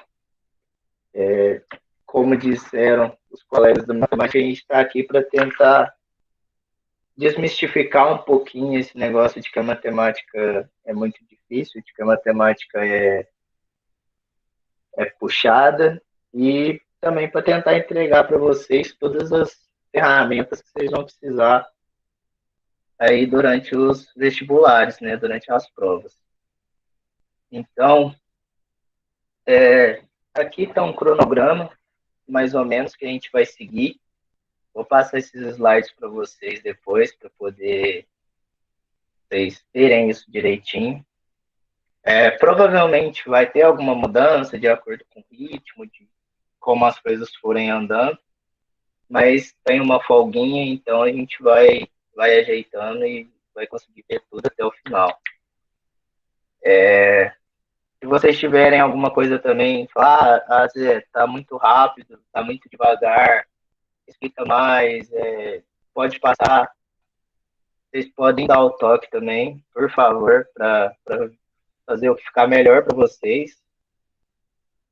como disseram os colegas da matemática, a gente está aqui para tentar desmistificar um pouquinho esse negócio de que a matemática é muito difícil, de que a matemática é puxada, e também para tentar entregar para vocês todas as ferramentas que vocês vão precisar aí durante os vestibulares, né, durante as provas. Então, aqui está um cronograma, mais ou menos, que a gente vai seguir. Vou passar esses slides para vocês depois, para poder vocês terem isso direitinho. Provavelmente vai ter alguma mudança de acordo com o ritmo, de como as coisas forem andando, mas tem uma folguinha, então a gente vai ajeitando e vai conseguir ver tudo até o final. Se vocês tiverem alguma coisa também, falar, Zé, tá muito rápido, tá muito devagar, explica mais, pode passar. Vocês podem dar o toque também, por favor, para fazer o que ficar melhor para vocês.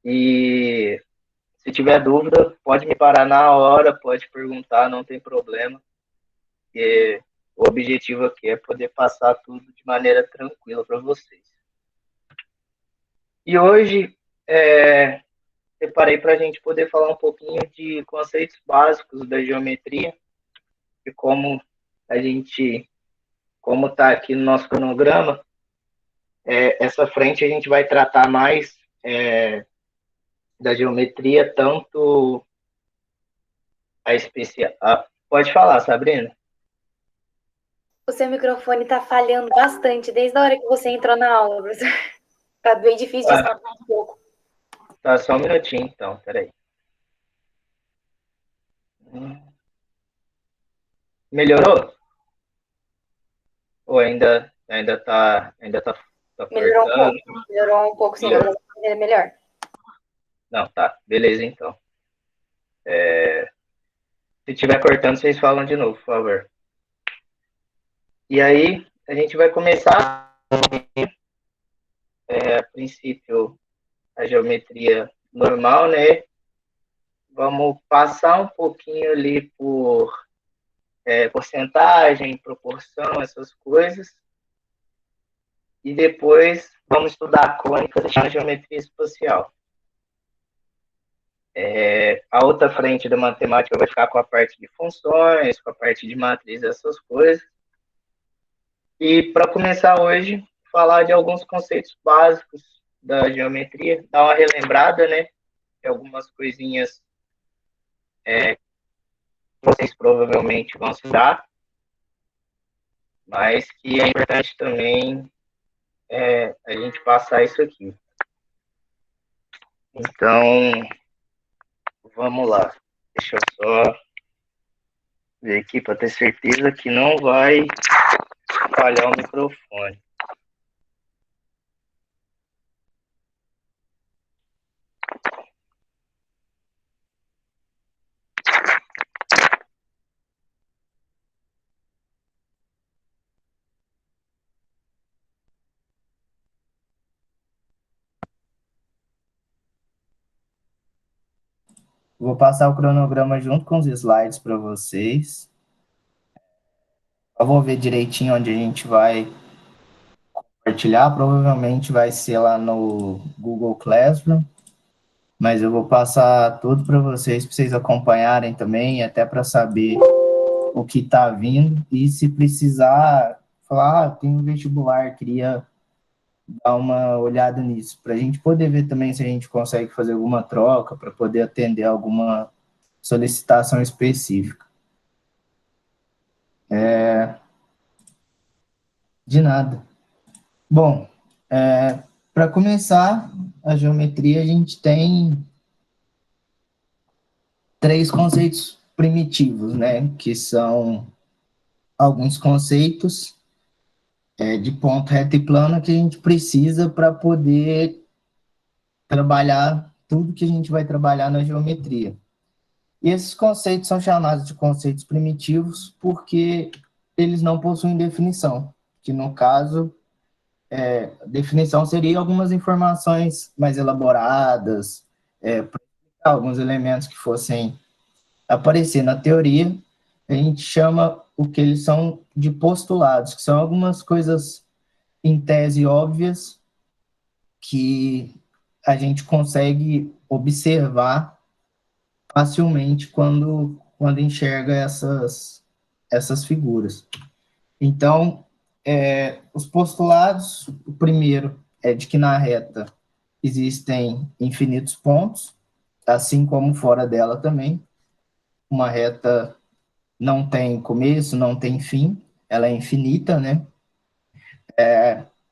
E se tiver dúvida, pode me parar na hora, pode perguntar, não tem problema. Porque o objetivo aqui é poder passar tudo de maneira tranquila para vocês. E hoje, separei para a gente poder falar um pouquinho de conceitos básicos da geometria e como está aqui no nosso cronograma, essa frente a gente vai tratar mais da geometria, tanto a especial. Pode falar, Sabrina. O seu microfone está falhando bastante desde a hora que você entrou na aula, professor. Está bem difícil de escutar um pouco. Tá, só um minutinho, então, peraí. Melhorou? Ou ainda tá Melhorou um cortando? pouco. Melhorou um pouco, sim. É melhor. Não, tá. Beleza, então. Se estiver cortando, vocês falam de novo, por favor. E aí, a gente vai começar, a princípio, a geometria normal, né? Vamos passar um pouquinho ali por porcentagem, proporção, essas coisas. E depois vamos estudar cônicas e a geometria espacial. A outra frente da matemática vai ficar com a parte de funções, com a parte de matriz, essas coisas. E para começar hoje, falar de alguns conceitos básicos da geometria, dar uma relembrada, né, de algumas coisinhas que vocês provavelmente vão estudar, mas que é importante também a gente passar isso aqui. Então, vamos lá. Deixa eu só ver aqui para ter certeza que não vai falhar o microfone. Vou passar o cronograma junto com os slides para vocês. Eu vou ver direitinho onde a gente vai compartilhar. Provavelmente vai ser lá no Google Classroom, mas eu vou passar tudo para vocês acompanharem também, até para saber o que está vindo. E se precisar falar, tem um vestibular, queria dar uma olhada nisso, para a gente poder ver também se a gente consegue fazer alguma troca, para poder atender alguma solicitação específica. De nada. Bom, para começar, a geometria, a gente tem 3 conceitos primitivos, né? Que são alguns conceitos de ponto, reto e plano que a gente precisa para poder trabalhar tudo que a gente vai trabalhar na geometria. E esses conceitos são chamados de conceitos primitivos porque eles não possuem definição, que no caso, definição seria algumas informações mais elaboradas, alguns elementos que fossem aparecer na teoria, a gente chama o que eles são de postulados, que são algumas coisas em tese óbvias que a gente consegue observar facilmente quando enxerga essas figuras. Então, os postulados, o primeiro é de que na reta existem infinitos pontos, assim como fora dela também. Uma reta não tem começo, não tem fim, ela é infinita, né?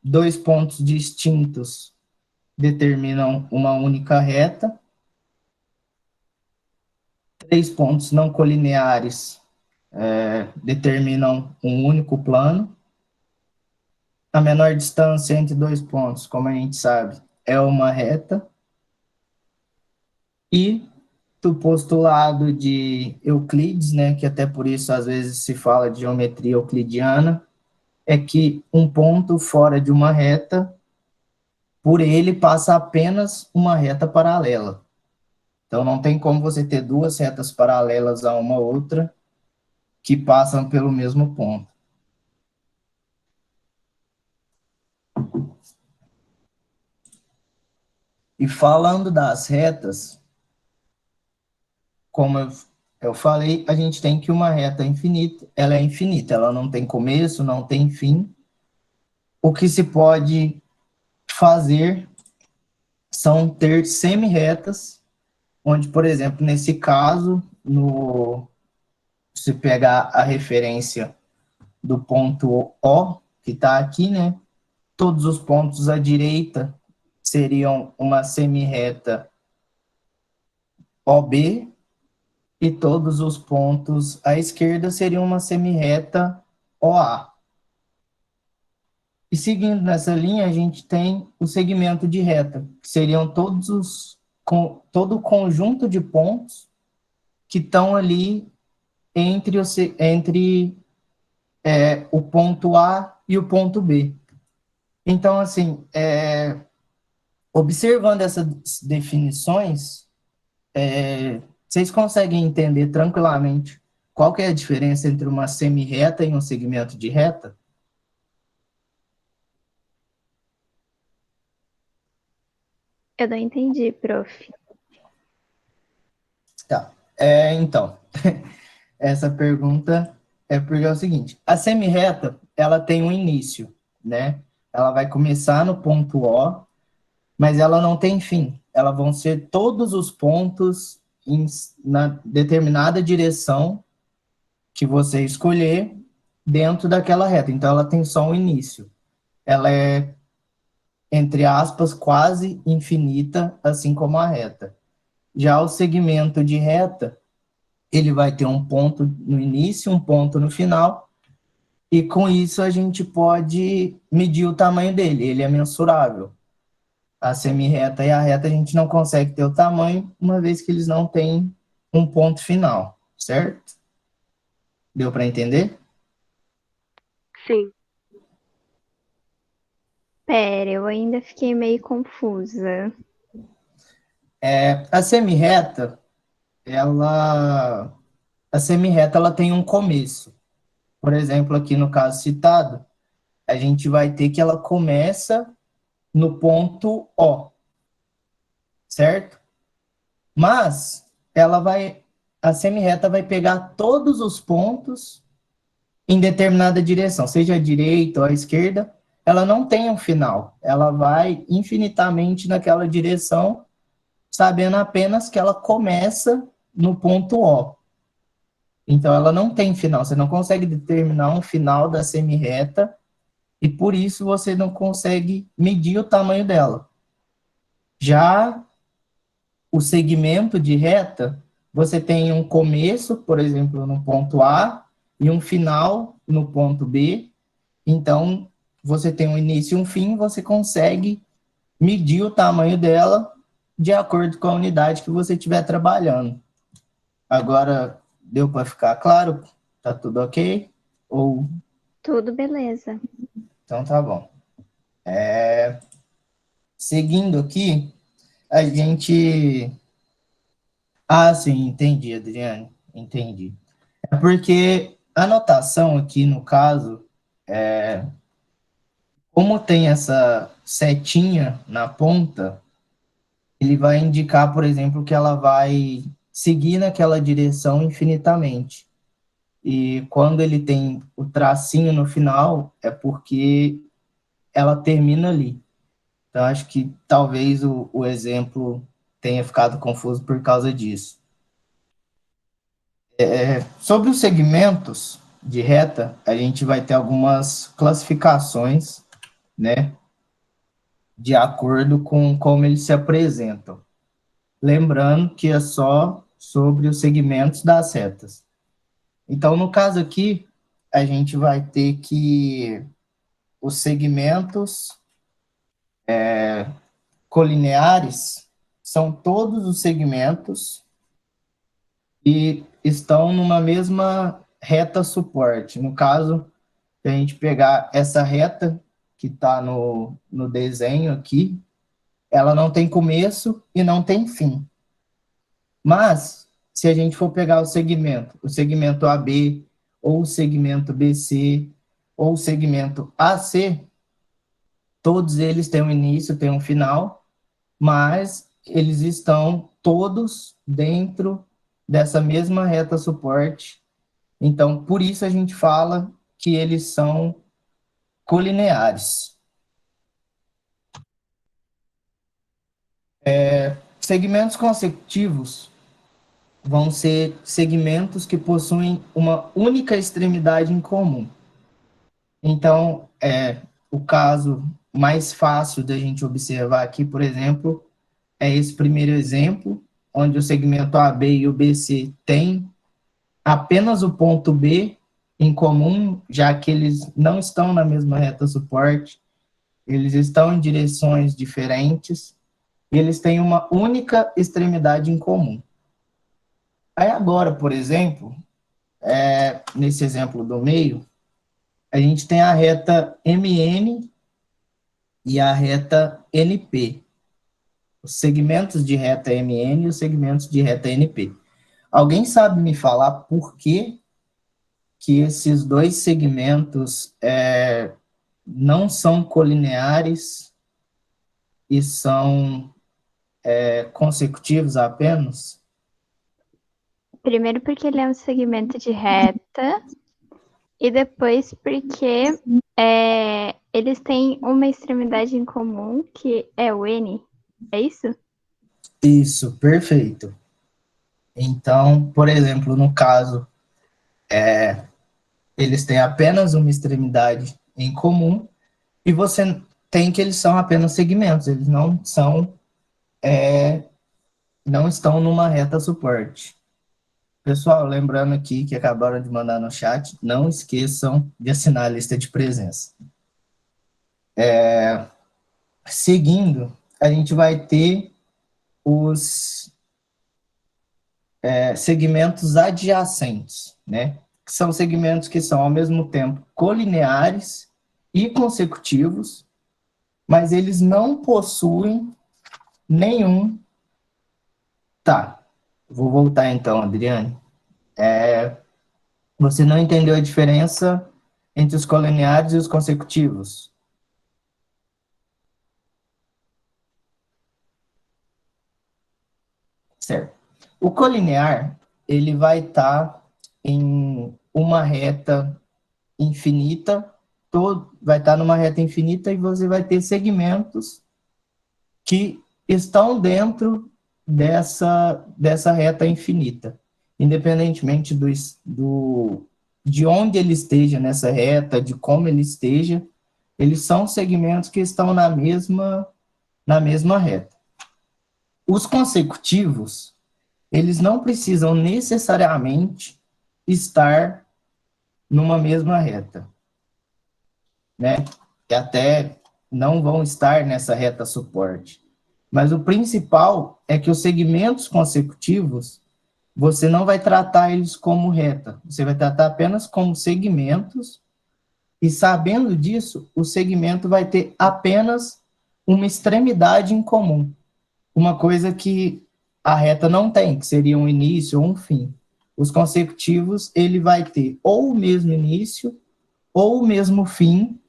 2 pontos distintos determinam uma única reta. 3 pontos não colineares determinam um único plano. A menor distância entre 2 pontos, como a gente sabe, é uma reta. E do postulado de Euclides, né, que até por isso às vezes se fala de geometria euclidiana, é que um ponto fora de uma reta, por ele passa apenas uma reta paralela. Então não tem como você ter 2 retas paralelas a uma outra que passam pelo mesmo ponto. E falando das retas, como eu falei, a gente tem que uma reta infinita, ela é infinita, ela não tem começo, não tem fim. O que se pode fazer são ter semi-retas, onde, por exemplo, nesse caso, se pegar a referência do ponto O, que está aqui, né? Todos os pontos à direita seriam uma semi-reta OB, e todos os pontos à esquerda seriam uma semi-reta OA. E seguindo nessa linha, a gente tem o segmento de reta, que seriam todo o conjunto de pontos que estão ali entre o ponto A e o ponto B. Então, assim, observando essas definições, vocês conseguem entender tranquilamente qual que é a diferença entre uma semi-reta e um segmento de reta? Eu não entendi, prof. Tá. Então, essa pergunta é porque é o seguinte, a semi-reta, ela tem um início, né? Ela vai começar no ponto O, mas ela não tem fim. Elas vão ser todos os pontos na determinada direção que você escolher dentro daquela reta. Então, ela tem só um início. Ela é entre aspas, quase infinita, assim como a reta. Já o segmento de reta, ele vai ter um ponto no início, um ponto no final, e com isso a gente pode medir o tamanho dele, ele é mensurável. A semirreta e a reta a gente não consegue ter o tamanho, uma vez que eles não têm um ponto final, certo? Deu para entender? Sim. Pera, eu ainda fiquei meio confusa. A semirreta, a semirreta ela tem um começo. Por exemplo, aqui no caso citado, a gente vai ter que ela começa no ponto O, certo? Mas a semirreta vai pegar todos os pontos em determinada direção, seja a direita ou a esquerda, ela não tem um final. Ela vai infinitamente naquela direção, sabendo apenas que ela começa no ponto O. Então, ela não tem final. Você não consegue determinar um final da semirreta e, por isso, você não consegue medir o tamanho dela. Já o segmento de reta, você tem um começo, por exemplo, no ponto A, e um final no ponto B. Então, você tem um início e um fim, você consegue medir o tamanho dela de acordo com a unidade que você estiver trabalhando. Agora, deu para ficar claro? Tá tudo ok? Ou... Tudo beleza. Então, tá bom. Seguindo aqui, a gente... Ah, sim, entendi, Adriane. Entendi. É porque a notação aqui, no caso, como tem essa setinha na ponta, ele vai indicar, por exemplo, que ela vai seguir naquela direção infinitamente. E quando ele tem o tracinho no final, é porque ela termina ali. Então, acho que talvez o exemplo tenha ficado confuso por causa disso. Sobre os segmentos de reta, a gente vai ter algumas classificações, né, de acordo com como eles se apresentam. Lembrando que é só sobre os segmentos das retas. Então, no caso aqui, a gente vai ter que os segmentos colineares são todos os segmentos e estão numa mesma reta suporte. No caso, se a gente pegar essa reta que está no desenho aqui, ela não tem começo e não tem fim. Mas, se a gente for pegar o segmento AB, ou o segmento BC, ou o segmento AC, todos eles têm um início, têm um final, mas eles estão todos dentro dessa mesma reta suporte. Então, por isso a gente fala que eles são colineares. Segmentos consecutivos vão ser segmentos que possuem uma única extremidade em comum. Então, o caso mais fácil da gente observar aqui, por exemplo, é esse primeiro exemplo, onde o segmento AB e o BC têm apenas o ponto B em comum, já que eles não estão na mesma reta suporte, eles estão em direções diferentes, e eles têm uma única extremidade em comum. Aí agora, por exemplo, nesse exemplo do meio, a gente tem a reta MN e a reta NP. Os segmentos de reta MN e os segmentos de reta NP. Alguém sabe me falar por que esses dois segmentos não são colineares e são consecutivos apenas? Primeiro porque ele é um segmento de reta, e depois porque eles têm uma extremidade em comum, que é o N. É isso? Isso, perfeito. Então, por exemplo, no caso, eles têm apenas uma extremidade em comum, e você tem que eles são apenas segmentos, eles não são, não estão numa reta suporte. Pessoal, lembrando aqui que acabaram de mandar no chat, não esqueçam de assinar a lista de presença. Seguindo, a gente vai ter os segmentos adjacentes, né? Que são segmentos que são, ao mesmo tempo, colineares e consecutivos, mas eles não possuem nenhum... Tá, vou voltar então, Adriane. Você não entendeu a diferença entre os colineares e os consecutivos? Certo. O colinear, ele vai estar em uma reta infinita, vai estar numa reta infinita e você vai ter segmentos que estão dentro dessa reta infinita, independentemente de onde ele esteja nessa reta, de como ele esteja, eles são segmentos que estão na mesma reta. Os consecutivos, eles não precisam necessariamente estar numa mesma reta, né? E até não vão estar nessa reta suporte. Mas o principal é que os segmentos consecutivos, você não vai tratar eles como reta, você vai tratar apenas como segmentos, e sabendo disso, o segmento vai ter apenas uma extremidade em comum, uma coisa que a reta não tem, que seria um início ou um fim. Os consecutivos, ele vai ter ou o mesmo início, ou o mesmo fim,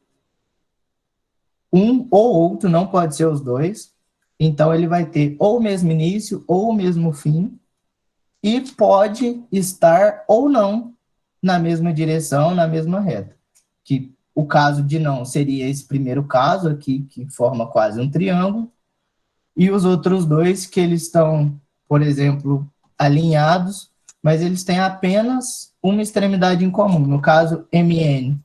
um ou outro, não pode ser os dois. Então, ele vai ter ou o mesmo início, ou o mesmo fim, e pode estar ou não na mesma direção, na mesma reta. Que o caso de não seria esse primeiro caso aqui, que forma quase um triângulo, e os outros dois que eles estão, por exemplo, alinhados, mas eles têm apenas uma extremidade em comum. No caso, MN,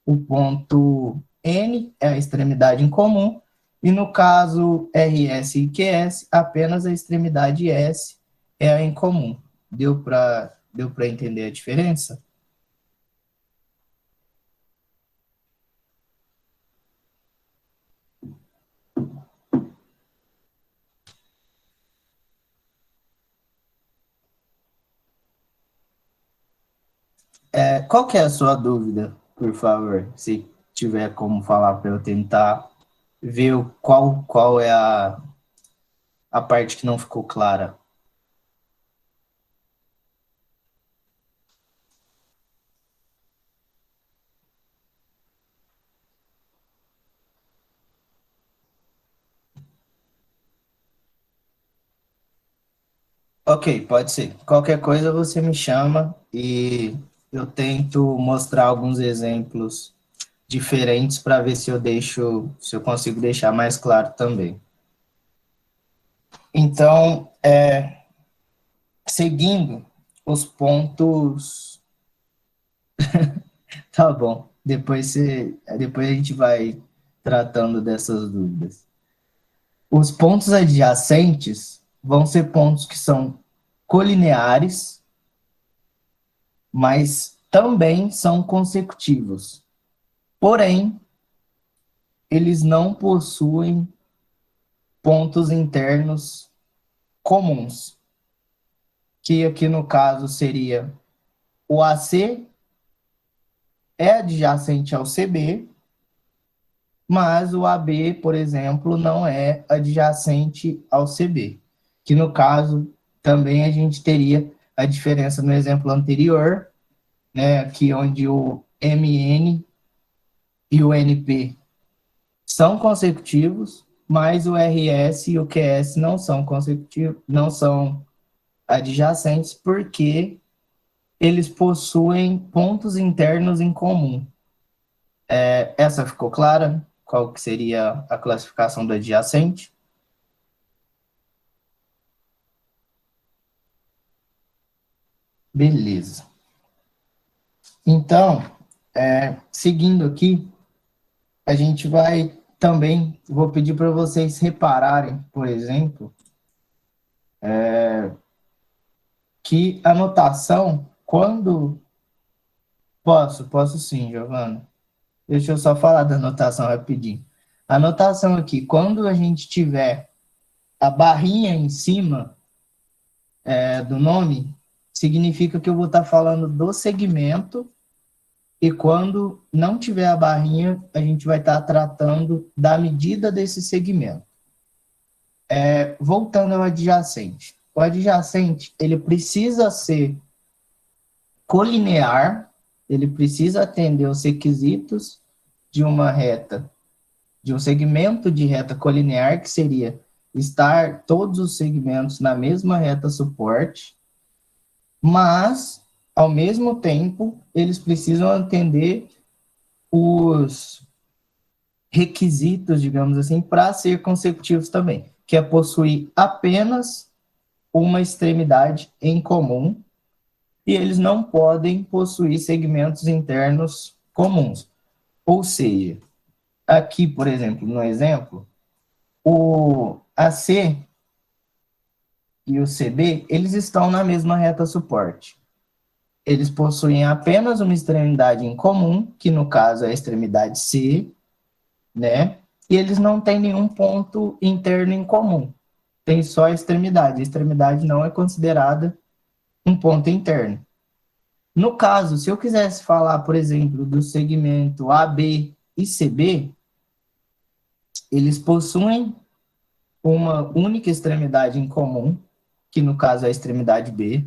o ponto N é a extremidade em comum, e no caso RS e QS, apenas a extremidade S é a em comum. Deu para entender a diferença? Qual que é a sua dúvida, por favor? Se tiver como falar para eu tentar ver qual é a parte que não ficou clara. Ok, pode ser. Qualquer coisa você me chama e eu tento mostrar alguns exemplos diferentes para ver se eu consigo deixar mais claro também. Então, seguindo os pontos... Tá bom, depois a gente vai tratando dessas dúvidas. Os pontos adjacentes vão ser pontos que são colineares, mas também são consecutivos. Porém, eles não possuem pontos internos comuns, que aqui no caso seria o AC é adjacente ao CB, mas o AB, por exemplo, não é adjacente ao CB, que no caso também a gente teria a diferença no exemplo anterior, né, aqui onde o MN e o NP são consecutivos, mas o RS e o QS não são consecutivos, não são adjacentes, porque eles possuem pontos internos em comum. Essa ficou clara? Qual que seria a classificação do adjacente? Beleza. Então, seguindo aqui, a gente vai também vou pedir para vocês repararem, por exemplo, que a notação, quando... Posso sim, Giovana. Deixa eu só falar da notação rapidinho. A notação aqui, quando a gente tiver a barrinha em cima do nome, significa que eu vou estar falando do segmento, e quando não tiver a barrinha, a gente vai estar tratando da medida desse segmento. Voltando ao adjacente. O adjacente, ele precisa ser colinear, ele precisa atender os requisitos de uma reta, de um segmento de reta colinear, que seria estar todos os segmentos na mesma reta suporte, mas, ao mesmo tempo, eles precisam atender os requisitos, digamos assim, para ser consecutivos também, que é possuir apenas uma extremidade em comum, e eles não podem possuir segmentos internos comuns. Ou seja, aqui, por exemplo, no exemplo, o AC e o CB, eles estão na mesma reta suporte. Eles possuem apenas uma extremidade em comum, que no caso é a extremidade C, né? E eles não têm nenhum ponto interno em comum. Tem só a extremidade. A extremidade não é considerada um ponto interno. No caso, se eu quisesse falar, por exemplo, do segmento AB e CB, eles possuem uma única extremidade em comum, que no caso é a extremidade B.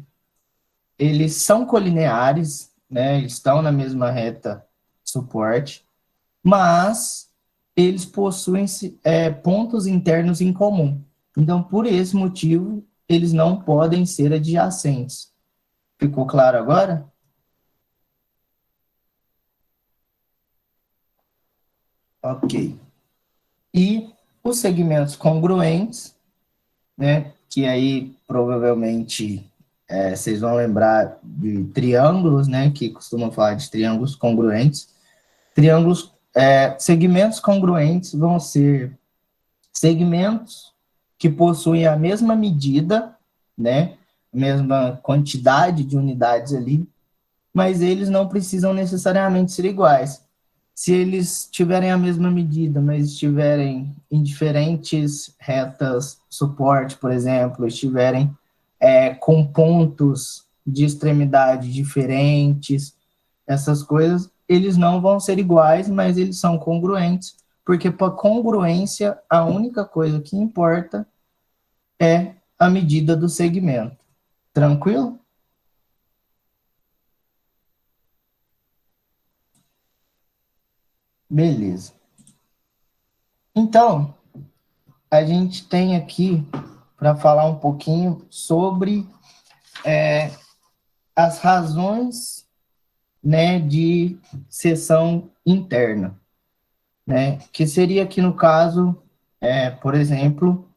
Eles são colineares, né? Estão na mesma reta suporte, mas eles possuem pontos internos em comum. Então, por esse motivo, eles não podem ser adjacentes. Ficou claro agora? Ok. E os segmentos congruentes, né, que aí provavelmente vocês vão lembrar de triângulos, né, que costumam falar de triângulos congruentes. Segmentos congruentes vão ser segmentos que possuem a mesma medida, né, mesma quantidade de unidades ali, mas eles não precisam necessariamente ser iguais. Se eles tiverem a mesma medida, mas estiverem em diferentes retas suporte, por exemplo, estiverem com pontos de extremidade diferentes, essas coisas, eles não vão ser iguais, mas eles são congruentes, porque para congruência, a única coisa que importa é a medida do segmento. Tranquilo? Beleza. Então, a gente tem aqui para falar um pouquinho sobre as razões, né, de seção interna, né, que seria aqui no caso, por exemplo,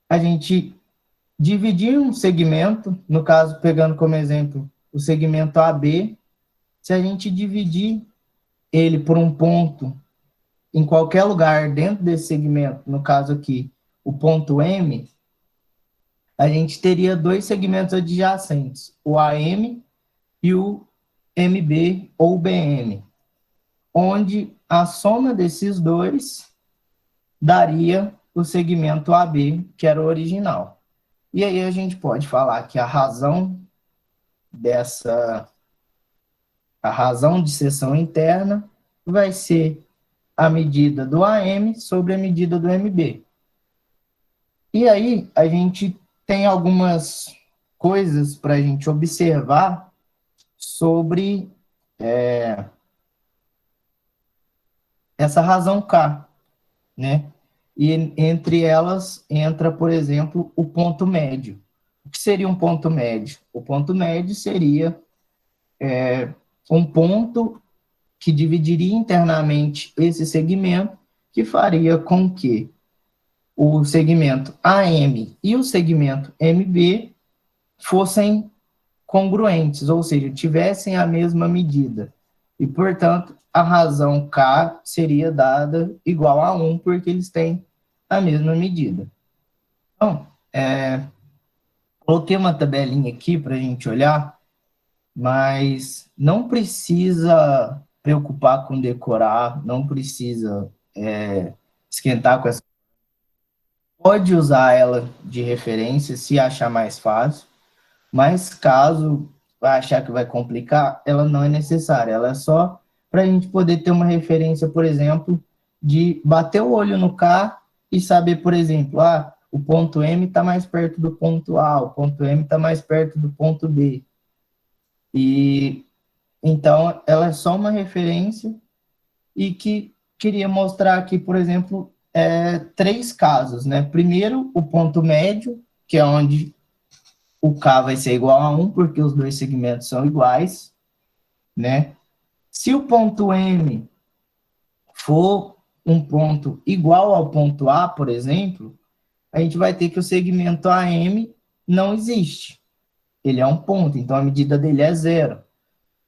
a gente dividir um segmento, no caso, pegando como exemplo o segmento AB, se a gente dividir ele por um ponto em qualquer lugar dentro desse segmento, no caso aqui, o ponto M, a gente teria dois segmentos adjacentes, o AM e o MB ou BM, onde a soma desses dois daria o segmento AB, que era o original. E aí a gente pode falar que a razão de seção interna vai ser a medida do AM sobre a medida do MB. E aí a gente tem algumas coisas para a gente observar sobre essa razão K, né? E entre elas entra, por exemplo, o ponto médio. O que seria um ponto médio? O ponto médio seria um ponto que dividiria internamente esse segmento, que faria com que o segmento AM e o segmento MB fossem congruentes, ou seja, tivessem a mesma medida. E, portanto, a razão K seria dada igual a 1, porque eles têm a mesma medida. Então, coloquei uma tabelinha aqui para a gente olhar, mas não precisa preocupar com decorar, não precisa esquentar com essa. Pode usar ela de referência se achar mais fácil, mas caso achar que vai complicar, ela não é necessária, ela é só para a gente poder ter uma referência, por exemplo, de bater o olho no K e saber, por exemplo, o ponto M está mais perto do ponto A, o ponto M está mais perto do ponto B. E então ela é só uma referência e que queria mostrar aqui, por exemplo, 3 casos, né? Primeiro, o ponto médio, que é onde o K vai ser igual a 1, porque os dois segmentos são iguais, né? Se o ponto M for um ponto igual ao ponto A, por exemplo, a gente vai ter que o segmento AM não existe. Ele é um ponto, então a medida dele é 0.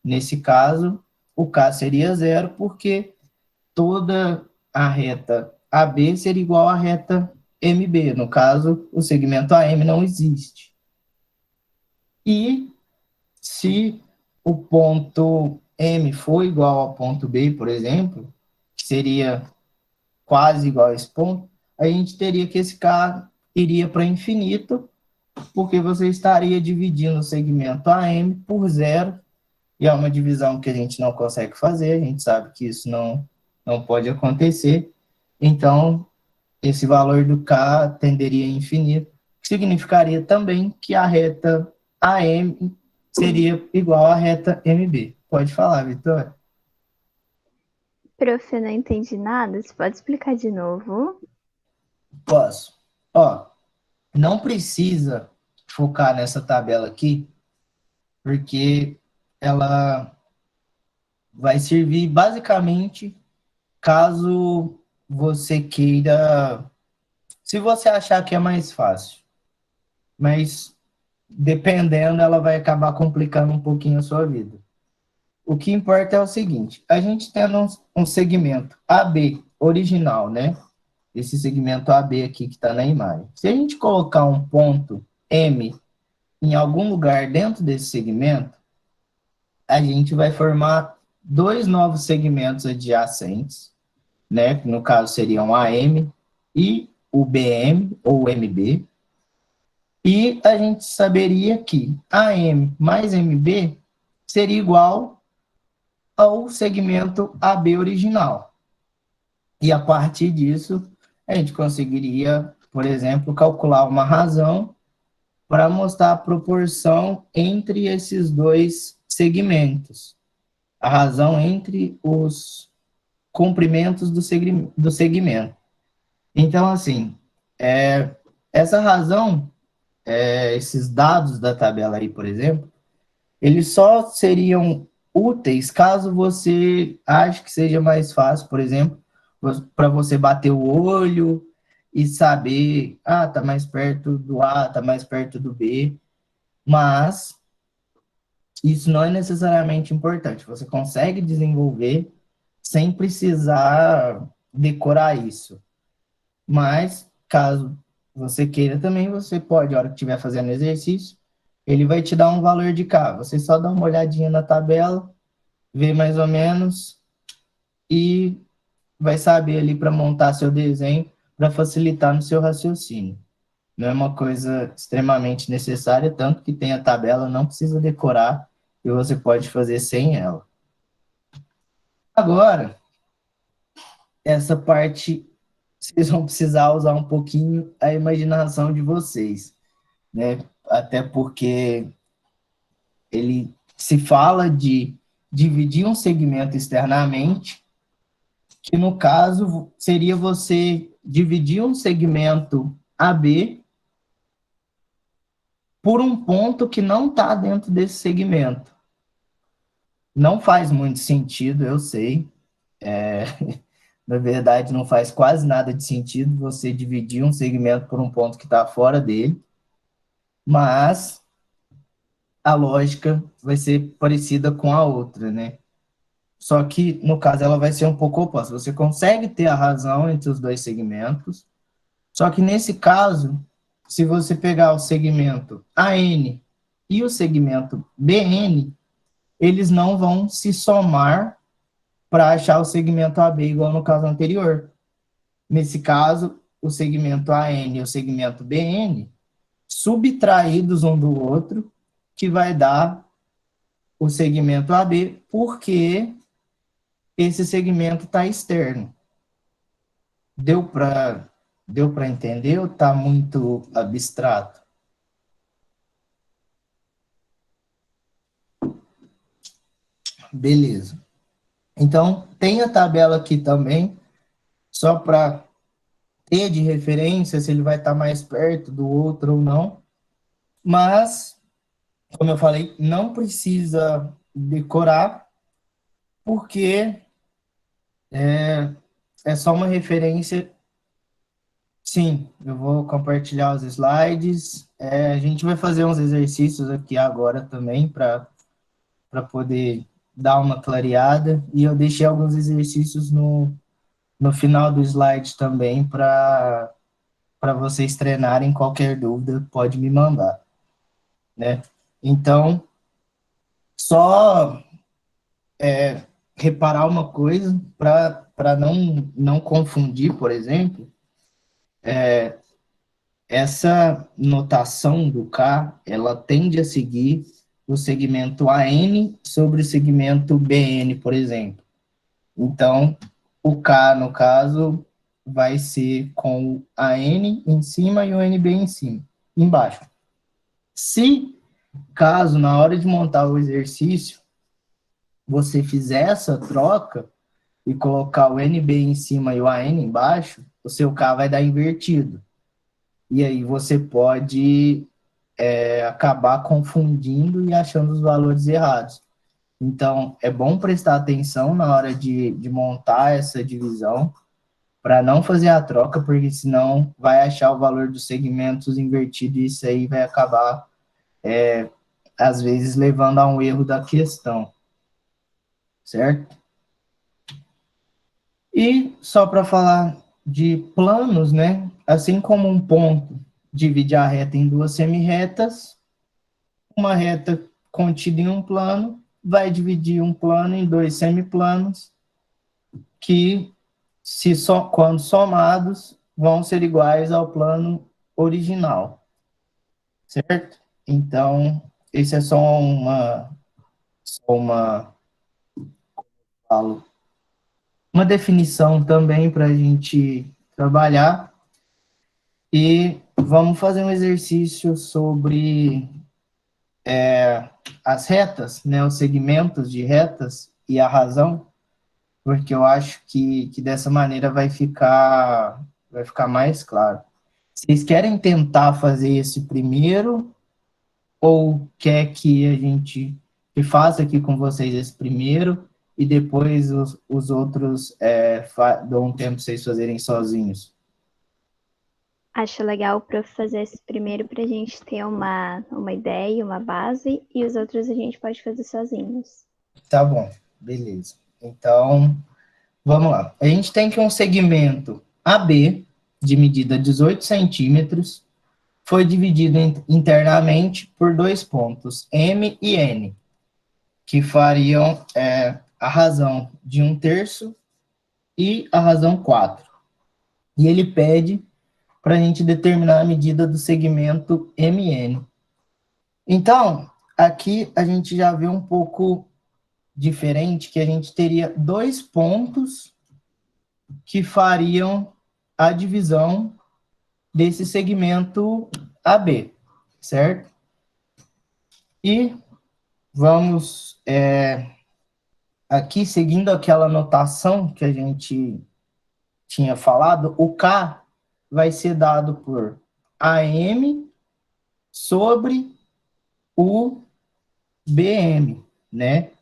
Nesse caso, o K seria 0, porque toda a reta AB seria igual à reta MB. No caso, o segmento AM não existe. E se o ponto M for igual ao ponto B, por exemplo, que seria quase igual a esse ponto, a gente teria que esse K iria para infinito, porque você estaria dividindo o segmento AM por 0, e é uma divisão que a gente não consegue fazer, a gente sabe que isso não pode acontecer, então esse valor do K tenderia a infinito, que significaria também que a reta AM seria igual à reta MB. Pode falar, Vitória. Prof, eu não entendi nada. Você pode explicar de novo? Posso. Não precisa focar nessa tabela aqui, porque ela vai servir basicamente caso você queira, se você achar que é mais fácil. Mas dependendo, ela vai acabar complicando um pouquinho a sua vida. O que importa é o seguinte, a gente tem um segmento AB original, né? Esse segmento AB aqui que está na imagem. Se a gente colocar um ponto M em algum lugar dentro desse segmento, a gente vai formar 2 novos segmentos adjacentes, né? Que no caso seriam AM e o BM ou MB. E a gente saberia que AM mais MB seria igual ao segmento AB original. E a partir disso, a gente conseguiria, por exemplo, calcular uma razão para mostrar a proporção entre esses dois segmentos. A razão entre os comprimentos do segmento. Então, assim, essa razão, esses dados da tabela aí, por exemplo, eles só seriam úteis caso você ache que seja mais fácil, por exemplo, para você bater o olho e saber, tá mais perto do A, tá mais perto do B, mas isso não é necessariamente importante. Você consegue desenvolver sem precisar decorar isso. Mas, caso você queira também, você pode, na hora que estiver fazendo exercício, ele vai te dar um valor de K. Você só dá uma olhadinha na tabela, vê mais ou menos e vai saber ali para montar seu desenho para facilitar no seu raciocínio. Não é uma coisa extremamente necessária, tanto que tem a tabela, não precisa decorar e você pode fazer sem ela. Agora, essa parte, vocês vão precisar usar um pouquinho a imaginação de vocês, né? Até porque ele se fala de dividir um segmento externamente, que no caso seria você dividir um segmento AB por um ponto que não está dentro desse segmento. Não faz muito sentido, eu sei. Na verdade, não faz quase nada de sentido você dividir um segmento por um ponto que está fora dele, mas a lógica vai ser parecida com a outra, né? Só que, no caso, ela vai ser um pouco oposta. Você consegue ter a razão entre os dois segmentos, só que nesse caso, se você pegar o segmento AN e o segmento BN, eles não vão se somar para achar o segmento AB igual no caso anterior. Nesse caso, o segmento AN e o segmento BN, subtraídos um do outro, que vai dar o segmento AB, porque esse segmento está externo. Deu para entender ou está muito abstrato? Beleza. Então, tem a tabela aqui também, só para ter de referência se ele vai estar mais perto do outro ou não. Mas, como eu falei, não precisa decorar, porque é só uma referência. Sim, eu vou compartilhar os slides. A gente vai fazer uns exercícios aqui agora também para poder dar uma clareada. E eu deixei alguns exercícios no final do slide também para vocês treinarem. Qualquer dúvida pode me mandar, né? Então, só reparar uma coisa para não confundir, por exemplo, essa notação do K, ela tende a seguir o segmento AN sobre o segmento BN, por exemplo. Então, o K, no caso, vai ser com o AN em cima e o NB em cima, embaixo. Se, caso, na hora de montar o exercício, você fizer essa troca e colocar o NB em cima e o AN embaixo, o seu K vai dar invertido. E aí você pode acabar confundindo e achando os valores errados. Então, é bom prestar atenção na hora de montar essa divisão, para não fazer a troca, porque senão vai achar o valor dos segmentos invertido e isso aí vai acabar, às vezes, levando a um erro da questão. Certo? E só para falar de planos, né? Assim como um ponto divide a reta em duas semirretas, uma reta contida em um plano vai dividir um plano em dois semiplanos, que, quando somados, vão ser iguais ao plano original. Certo? Então, esse é só uma definição também para a gente trabalhar. E vamos fazer um exercício sobre as retas, né, os segmentos de retas e a razão, porque eu acho que dessa maneira vai ficar mais claro. Vocês querem tentar fazer esse primeiro ou quer que a gente faça aqui com vocês esse primeiro e depois os outros dão um tempo para vocês fazerem sozinhos? Acho legal para fazer esse primeiro para a gente ter uma ideia, uma base, e os outros a gente pode fazer sozinhos. Tá bom, beleza. Então, vamos lá. A gente tem que um segmento AB, de medida 18 centímetros, foi dividido internamente por dois pontos, M e N, que fariam a razão de 1/3 e a razão 4. E ele pede para a gente determinar a medida do segmento MN. Então, aqui a gente já vê um pouco diferente, que a gente teria dois pontos que fariam a divisão desse segmento AB, certo? E vamos aqui, seguindo aquela notação que a gente tinha falado, o K vai ser dado por AM sobre o BM, né?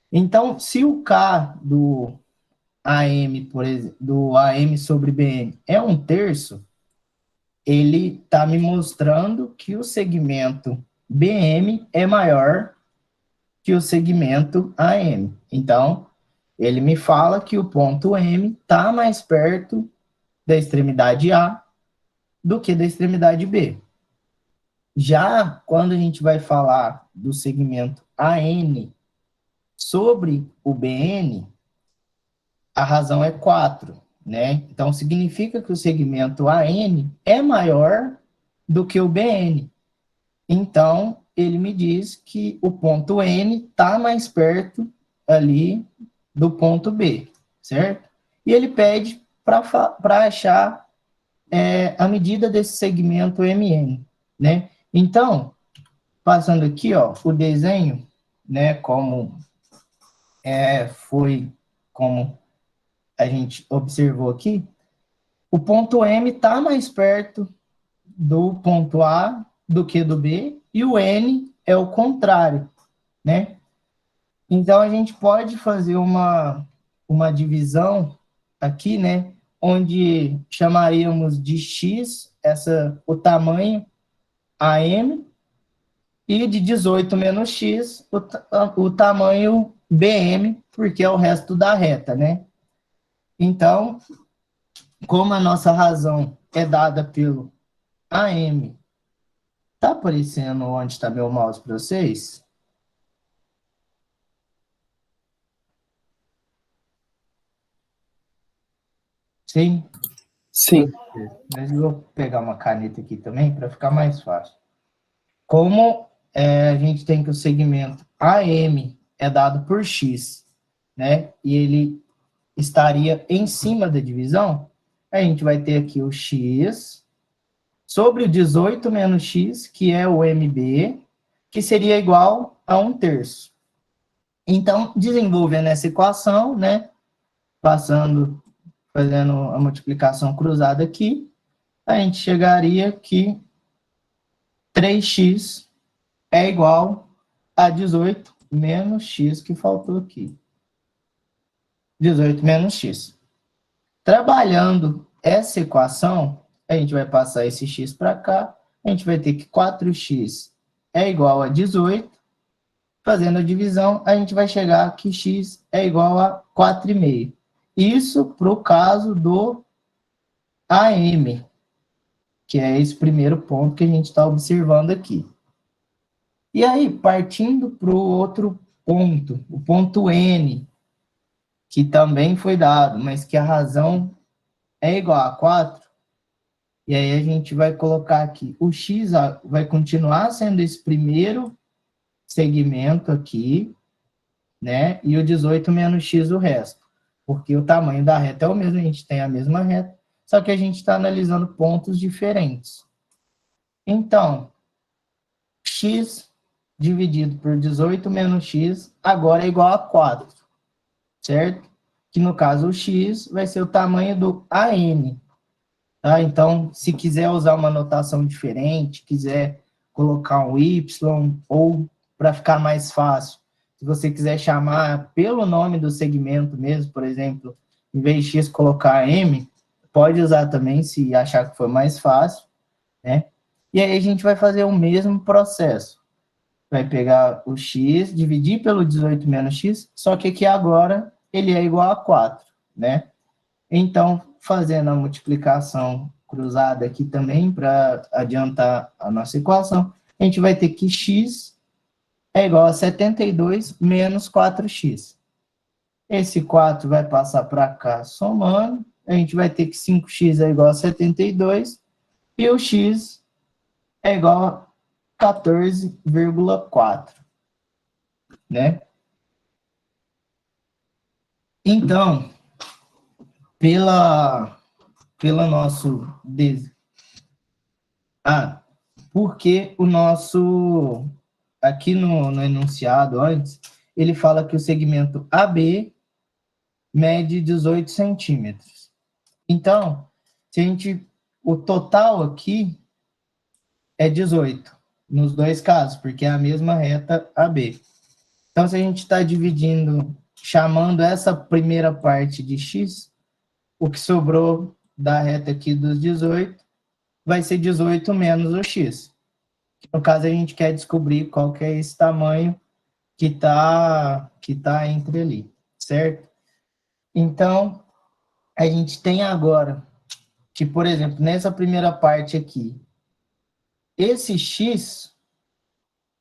Então, se o K do AM, por exemplo, do AM sobre BM é 1/3, ele está me mostrando que o segmento BM é maior que o segmento AM. Então, Ele me fala que o ponto M está mais perto da extremidade A do que da extremidade B. Já quando a gente vai falar do segmento AN sobre o BN, a razão é 4, né? Então, significa que o segmento AN é maior do que o BN. Então, ele me diz que o ponto N está mais perto ali do ponto B, certo? E ele pede para achar a medida desse segmento MN, né? Então, passando aqui, ó, o desenho, né, como como a gente observou aqui, o ponto M está mais perto do ponto A do que do B, e o N é o contrário, né? Então, a gente pode fazer uma divisão aqui, né, onde chamaríamos de X, o tamanho AM, e de 18 menos X, o tamanho BM, porque é o resto da reta, né? Então, como a nossa razão é dada pelo AM, tá aparecendo onde está meu mouse para vocês? Sim? Sim. Mas eu vou pegar uma caneta aqui também para ficar mais fácil. Como a gente tem que o segmento AM é dado por X, né? E ele estaria em cima da divisão, a gente vai ter aqui o X sobre o 18 menos X, que é o MB, que seria igual a 1/3. Então, desenvolvendo essa equação, né? Fazendo a multiplicação cruzada aqui, a gente chegaria que 3x é igual a 18 menos x, que faltou aqui. 18 menos x. Trabalhando essa equação, a gente vai passar esse x para cá, a gente vai ter que 4x é igual a 18. Fazendo a divisão, a gente vai chegar que x é igual a 4,5. Isso para o caso do AM, que é esse primeiro ponto que a gente está observando aqui. E aí, partindo para o outro ponto, o ponto N, que também foi dado, mas que a razão é igual a 4, e aí a gente vai colocar aqui, o x vai continuar sendo esse primeiro segmento aqui, né, e o 18 menos x o resto, porque o tamanho da reta é o mesmo, a gente tem a mesma reta, só que a gente está analisando pontos diferentes. Então, x dividido por 18 menos x, agora é igual a 4, certo? Que no caso o x vai ser o tamanho do AN. Tá? Então, se quiser usar uma notação diferente, quiser colocar um y, ou para ficar mais fácil, se você quiser chamar pelo nome do segmento mesmo, por exemplo, em vez de x colocar m, pode usar também se achar que for mais fácil, né? E aí a gente vai fazer o mesmo processo. Vai pegar o x, dividir pelo 18 menos x, só que aqui agora ele é igual a 4, né? Então, fazendo a multiplicação cruzada aqui também, para adiantar a nossa equação, a gente vai ter que x é igual a 72 menos 4x. Esse 4 vai passar para cá somando, a gente vai ter que 5x é igual a 72, e o x é igual a 14,4, né? Então, pela nosso... porque o nosso... Aqui no enunciado antes, ele fala que o segmento AB mede 18 centímetros. Então, o total aqui é 18, nos dois casos, porque é a mesma reta AB. Então, se a gente está dividindo, chamando essa primeira parte de x, o que sobrou da reta aqui dos 18 vai ser 18 menos o x. No caso, a gente quer descobrir qual que é esse tamanho que tá entre ali, certo? Então, a gente tem agora que, por exemplo, nessa primeira parte aqui, esse x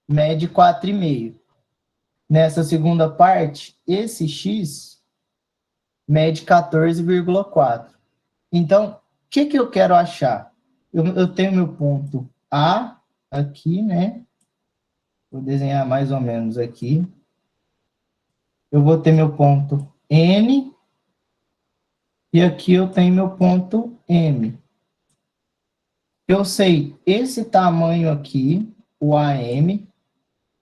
mede 4,5. Nessa segunda parte, esse x mede 14,4. Então, o que eu quero achar? Eu tenho meu ponto A aqui, né? Vou desenhar mais ou menos aqui. Eu vou ter meu ponto N, e aqui eu tenho meu ponto M. Eu sei esse tamanho aqui, o AM,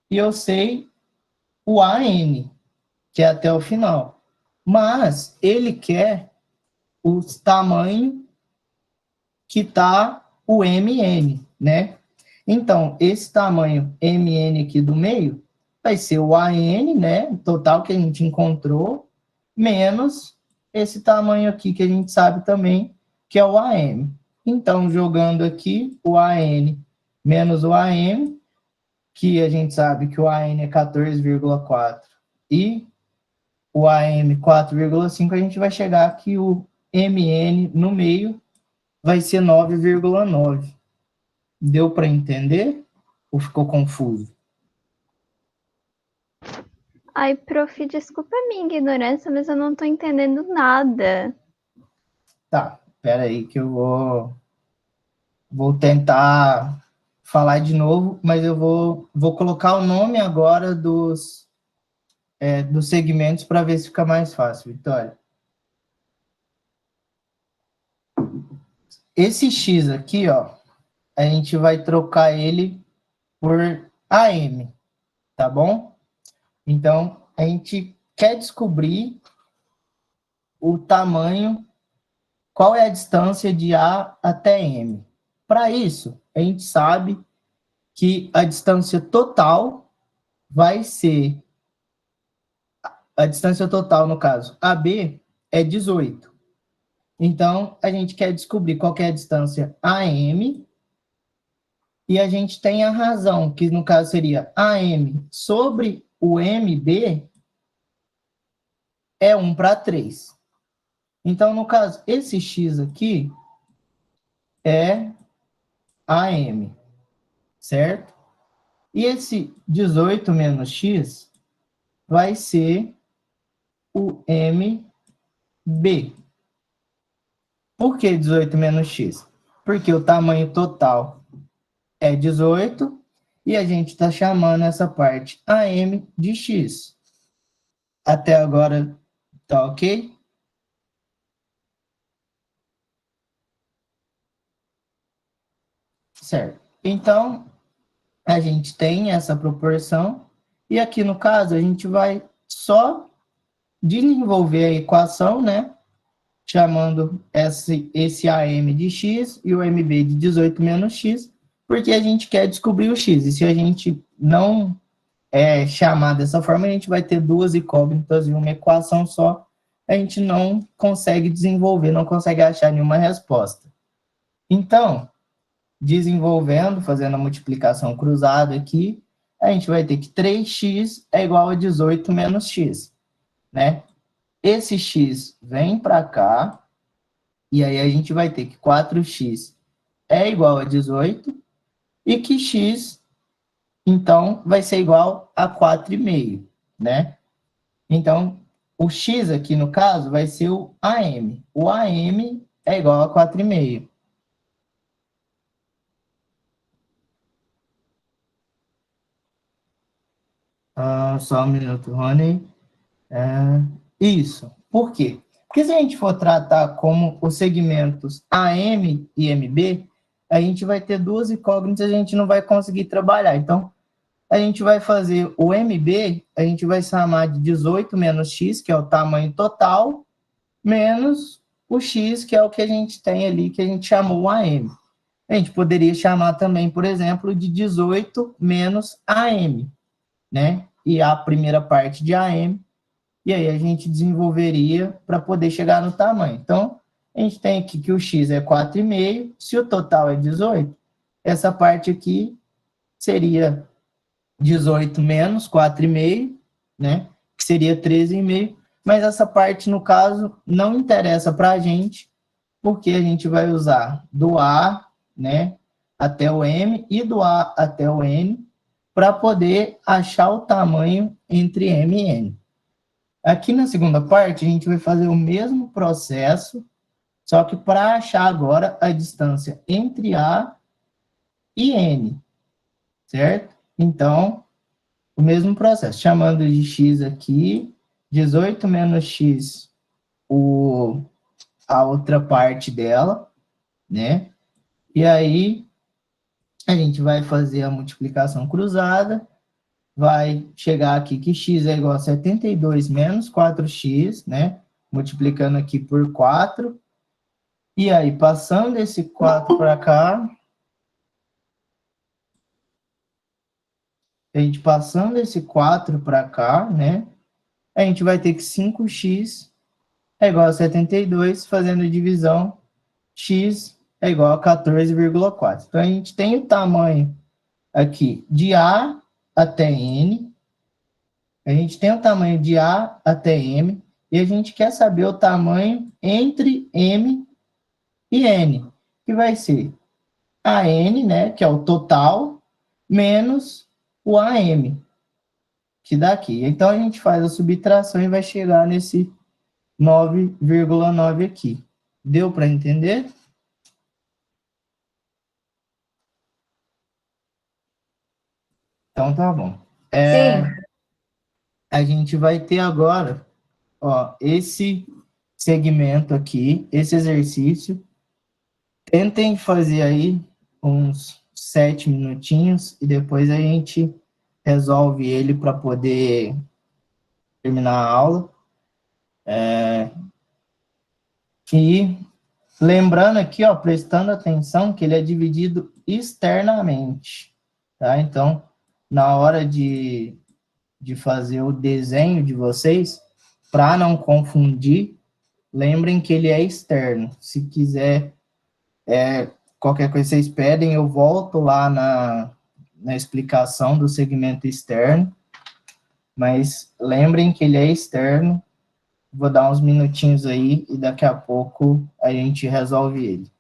e eu sei o AN, que é até o final. Mas ele quer o tamanho que está o MN, né? Então, esse tamanho MN aqui do meio vai ser o AN, né? O total que a gente encontrou, menos esse tamanho aqui que a gente sabe também, que é o AM. Então, jogando aqui o AN menos o AM, que a gente sabe que o AN é 14,4 e o AM 4,5, a gente vai chegar que o MN no meio vai ser 9,9. Deu para entender? Ou ficou confuso? Ai, prof, desculpa a minha ignorância, mas eu não tô entendendo nada. Tá, espera aí que eu vou tentar falar de novo, mas eu vou colocar o nome agora dos segmentos para ver se fica mais fácil, Vitória. Esse X aqui, ó, a gente vai trocar ele por AM, tá bom? Então, a gente quer descobrir o tamanho, qual é a distância de A até M. Para isso, a gente sabe que a distância total vai ser, a distância total, no caso, AB é 18. Então, a gente quer descobrir qual que é a distância AM, e a gente tem a razão, que no caso seria AM sobre o MB, é 1/3. Então, no caso, esse X aqui é AM, certo? E esse 18 menos X vai ser o MB. Por que 18 menos X? Porque o tamanho total é 18 e a gente está chamando essa parte AM de X. Até agora, tá ok? Certo. Então, a gente tem essa proporção, e aqui no caso a gente vai só desenvolver a equação, né? Chamando esse AM de x e o MB de 18 menos x, porque a gente quer descobrir o x. E se a gente não chamar dessa forma, a gente vai ter duas incógnitas e uma equação só. A gente não consegue desenvolver, não consegue achar nenhuma resposta. Então, desenvolvendo, fazendo a multiplicação cruzada aqui, a gente vai ter que 3x é igual a 18 menos x, né? Esse x vem para cá, e aí a gente vai ter que 4x é igual a 18, e que x, então, vai ser igual a 4,5, né? Então, o x aqui, no caso, vai ser o AM. O AM é igual a 4,5. Só um minuto, Rony. Isso. Por quê? Porque se a gente for tratar como os segmentos AM e MB, a gente vai ter duas incógnitas e a gente não vai conseguir trabalhar. Então, a gente vai fazer o MB, a gente vai chamar de 18 menos x, que é o tamanho total, menos o x, que é o que a gente tem ali, que a gente chamou o AM. A gente poderia chamar também, por exemplo, de 18 menos AM, né? E a primeira parte de AM, e aí a gente desenvolveria para poder chegar no tamanho. Então, a gente tem aqui que o x é 4,5, se o total é 18, essa parte aqui seria 18 menos 4,5, né? Que seria 13,5. mas essa parte, no caso, não interessa para a gente, porque a gente vai usar do A, né, até o M e do A até o N para poder achar o tamanho entre M e N. Aqui na segunda parte, a gente vai fazer o mesmo processo, só que para achar agora a distância entre A e N, certo? Então, o mesmo processo, chamando de x aqui, 18 menos x, a outra parte dela, né? E aí, a gente vai fazer a multiplicação cruzada, vai chegar aqui que x é igual a 72 menos 4x, né? Multiplicando aqui por 4. E aí, passando esse 4 para cá, a gente passando esse 4 para cá, né? A gente vai ter que 5x é igual a 72, fazendo a divisão, x é igual a 14,4. Então, a gente tem o tamanho aqui de A até N, a gente tem o tamanho de A até M, e a gente quer saber o tamanho entre M e N, que vai ser a N, né, que é o total, menos o AM, que dá aqui. Então, a gente faz a subtração e vai chegar nesse 9,9 aqui. Deu para entender? Então, tá bom. Sim. A gente vai ter agora, ó, esse segmento aqui, esse exercício. Tentem fazer aí uns 7 minutinhos e depois a gente resolve ele para poder terminar a aula. E lembrando aqui, ó, prestando atenção que ele é dividido externamente, tá? Então, na hora de fazer o desenho de vocês, para não confundir, lembrem que ele é externo. Se quiser, qualquer coisa vocês pedem, eu volto lá na explicação do segmento externo, mas lembrem que ele é externo. Vou dar uns minutinhos aí e daqui a pouco a gente resolve ele.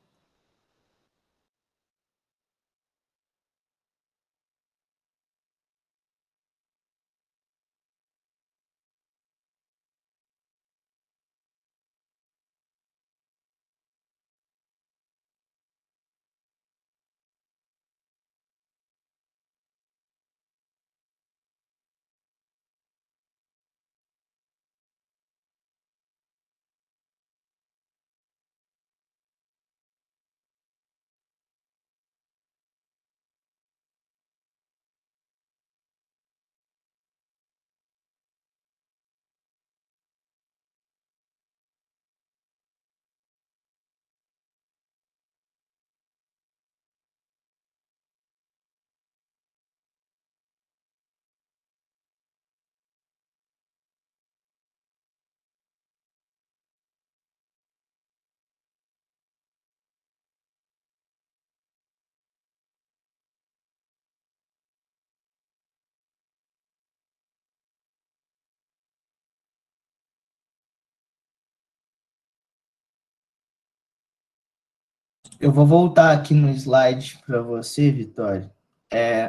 Eu vou voltar aqui no slide para você, Vitória.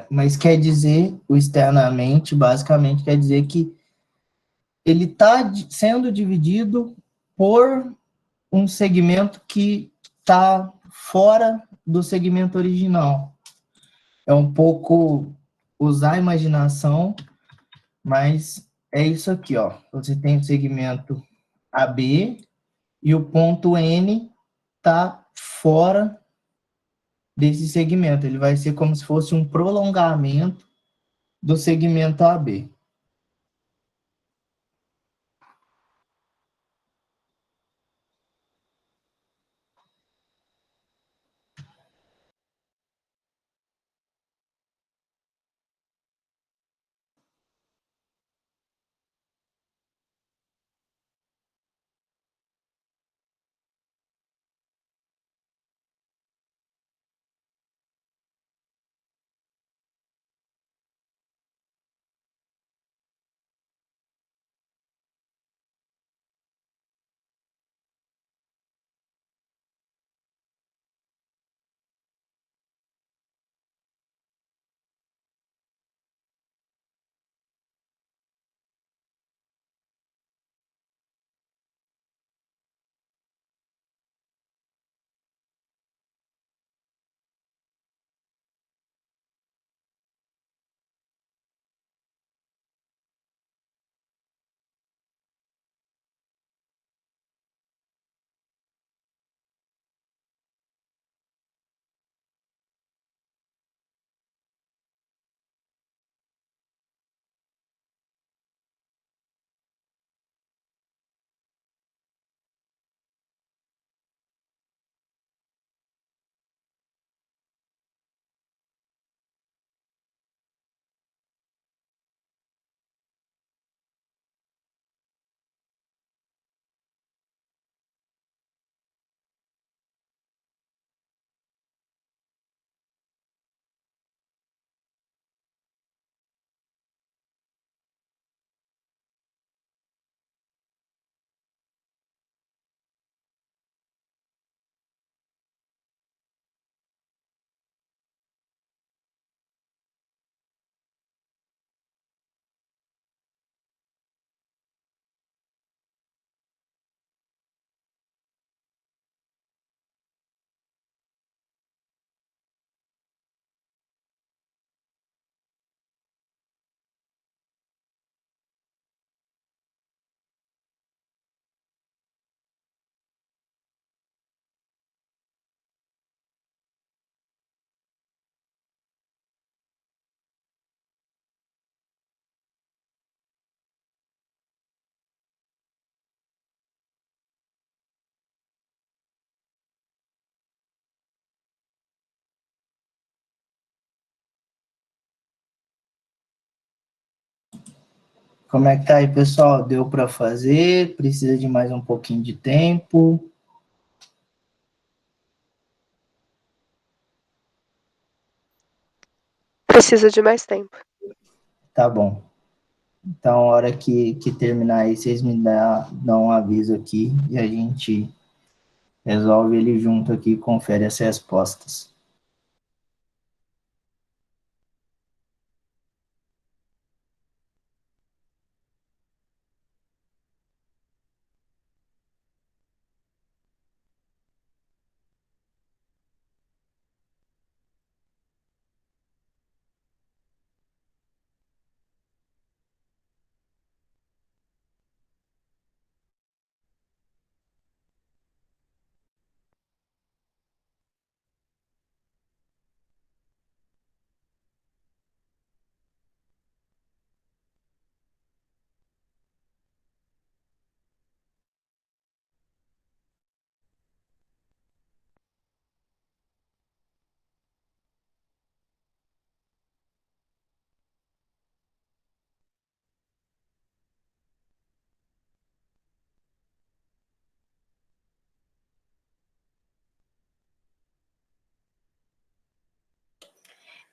Mas quer dizer, o externamente, basicamente, quer dizer que ele está sendo dividido por um segmento que está fora do segmento original. É um pouco usar a imaginação, mas é isso aqui, ó. Você tem o segmento AB e o ponto N está fora desse segmento. Ele vai ser como se fosse um prolongamento do segmento AB. Como é que tá aí, pessoal? Deu para fazer? Precisa de mais um pouquinho de tempo? Precisa de mais tempo. Tá bom. Então, a hora que terminar aí, vocês me dão um aviso aqui e a gente resolve ele junto aqui e confere as respostas.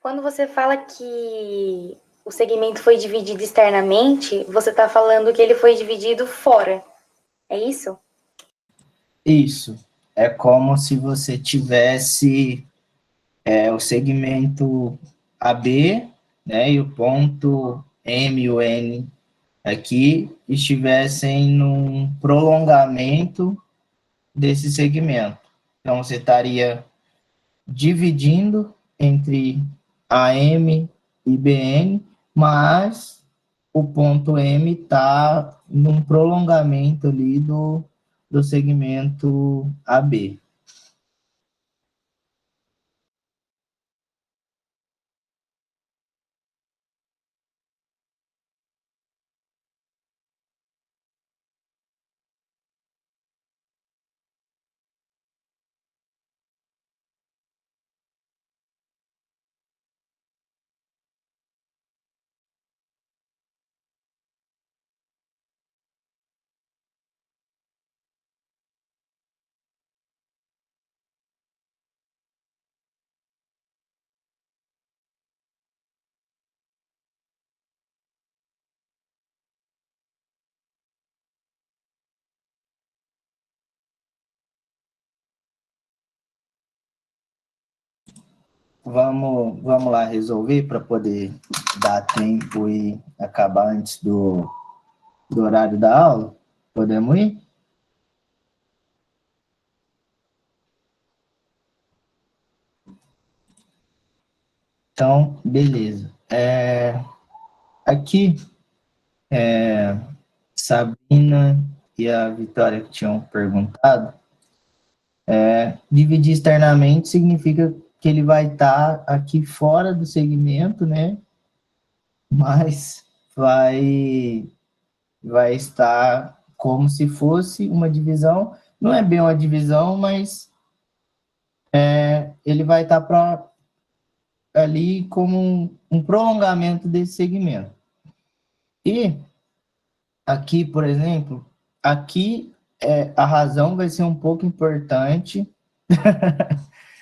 Quando você fala que o segmento foi dividido externamente, você está falando que ele foi dividido fora. É isso? Isso. É como se você tivesse o segmento AB, né, e o ponto M e o N aqui estivessem num prolongamento desse segmento. Então, você estaria dividindo entre AM e BN, mas o ponto M está num prolongamento ali do segmento AB. Vamos lá resolver para poder dar tempo e acabar antes do horário da aula? Podemos ir? Então, beleza. Aqui, Sabrina e a Vitória que tinham perguntado, dividir externamente significa que ele vai estar aqui fora do segmento, né? Mas vai estar como se fosse uma divisão. Não é bem uma divisão, mas ele vai estar ali como um prolongamento desse segmento. E aqui, por exemplo, aqui a razão vai ser um pouco importante,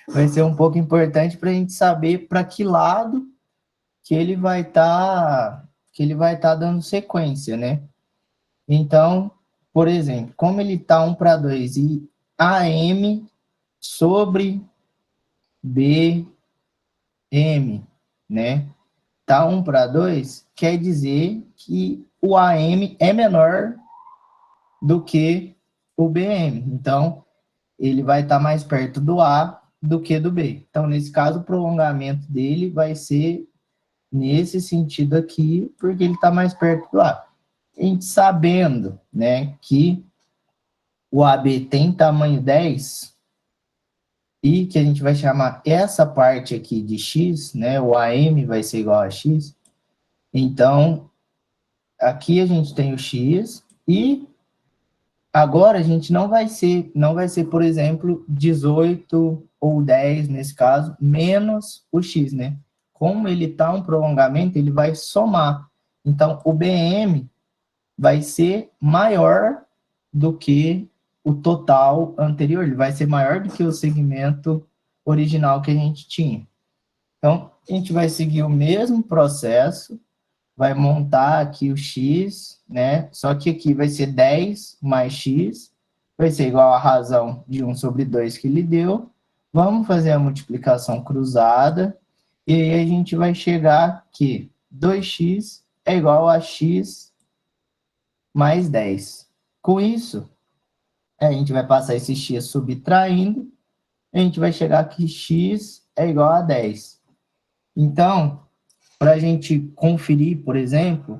vai ser um pouco importante para a gente saber para que lado que ele vai estar dando sequência, né? Então, por exemplo, como ele está 1:2 e AM sobre BM, né? Tá 1:2, quer dizer que o AM é menor do que o BM. Então, ele vai estar mais perto do A do que do B. Então, nesse caso, o prolongamento dele vai ser nesse sentido aqui, porque ele está mais perto do A. A gente sabendo, né, que o AB tem tamanho 10 e que a gente vai chamar essa parte aqui de X, né, o AM vai ser igual a X, então, aqui a gente tem o X e agora a gente não vai ser, por exemplo, 18 ou 10 nesse caso, menos o X, né? Como ele está um prolongamento, ele vai somar. Então, o BM vai ser maior do que o total anterior, ele vai ser maior do que o segmento original que a gente tinha. Então, a gente vai seguir o mesmo processo, vai montar aqui o x, né? Só que aqui vai ser 10 mais x, vai ser igual à razão de 1 sobre 2 que ele deu. Vamos fazer a multiplicação cruzada, e aí a gente vai chegar que 2x é igual a x mais 10. Com isso, a gente vai passar esse x subtraindo, a gente vai chegar que x é igual a 10. Então, para a gente conferir, por exemplo,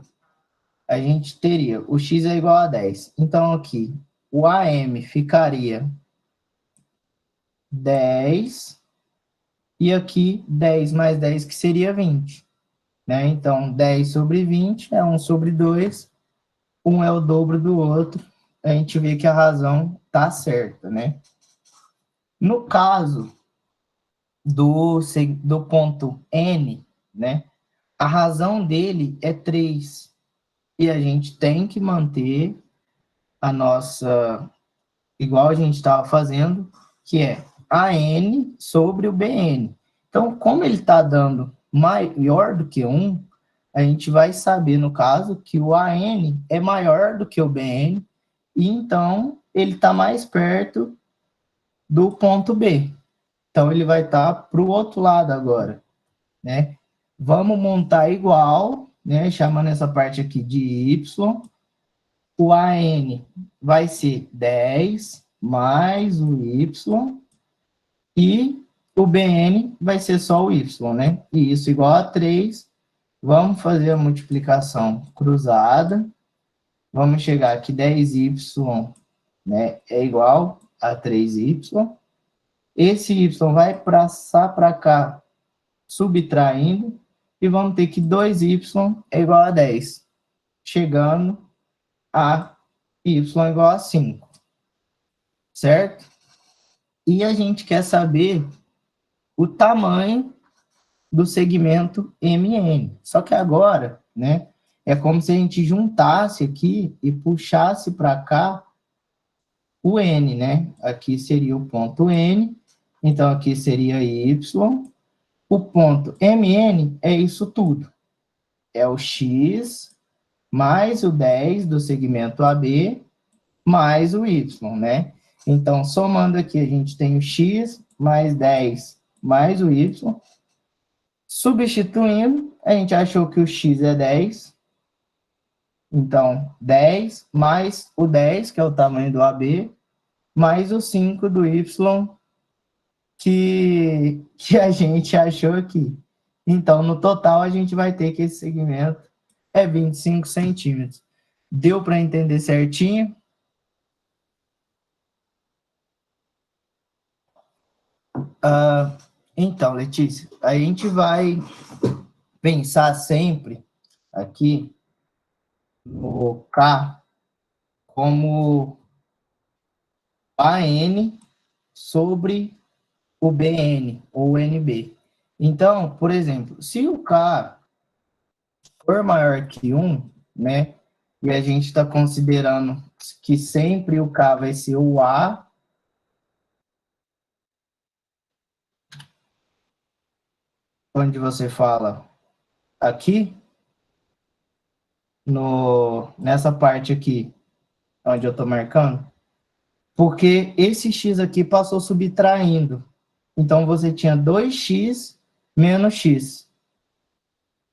a gente teria o x é igual a 10. Então, aqui, o AM ficaria 10, e aqui 10 mais 10, que seria 20. Né? Então, 10 sobre 20 é 1 sobre 2, um é o dobro do outro, a gente vê que a razão está certa, né? No caso do ponto N, né? A razão dele é 3, e a gente tem que manter a nossa, igual a gente estava fazendo, que é AN sobre o BN. Então, como ele está dando maior do que 1, a gente vai saber, no caso, que o AN é maior do que o BN, e então ele está mais perto do ponto B. Então, ele vai estar para o outro lado agora, né? Vamos montar igual, né? Chamando essa parte aqui de Y. O AN vai ser 10 mais o Y, e o BN vai ser só o Y, né? E isso igual a 3. Vamos fazer a multiplicação cruzada. Vamos chegar aqui 10y, né, é igual a 3y. Esse y vai passar para cá, subtraindo, e vamos ter que 2y é igual a 10, chegando a y igual a 5, certo? E a gente quer saber o tamanho do segmento MN. Só que agora, né, é como se a gente juntasse aqui e puxasse para cá o N, né? Aqui seria o ponto N, então aqui seria Y. O ponto MN é isso tudo. É o X mais o 10 do segmento AB mais o Y, né? Então, somando aqui, a gente tem o X mais 10 mais o Y. Substituindo, a gente achou que o X é 10. Então, 10 mais o 10, que é o tamanho do AB, mais o 5 do Y, que a gente achou aqui. Então, no total, a gente vai ter que esse segmento é 25 centímetros. Deu para entender certinho? Então, Letícia, a gente vai pensar sempre aqui no K como AN sobre o BN ou NB. Então, por exemplo, se o K for maior que 1, né, e a gente está considerando que sempre o K vai ser o A, onde você fala aqui, nessa parte aqui, onde eu estou marcando, porque esse x aqui passou subtraindo. Então, você tinha 2x menos x,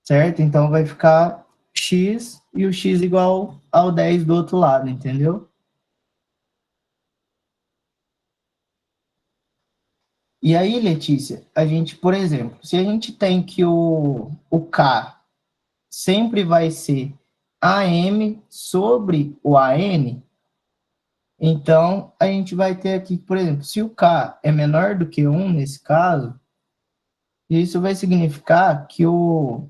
certo? Então, vai ficar x e o x igual ao 10 do outro lado, entendeu? E aí, Letícia, a gente, por exemplo, se a gente tem que o K sempre vai ser AM sobre o AN, então a gente vai ter aqui, por exemplo, se o K é menor do que 1 nesse caso, isso vai significar que o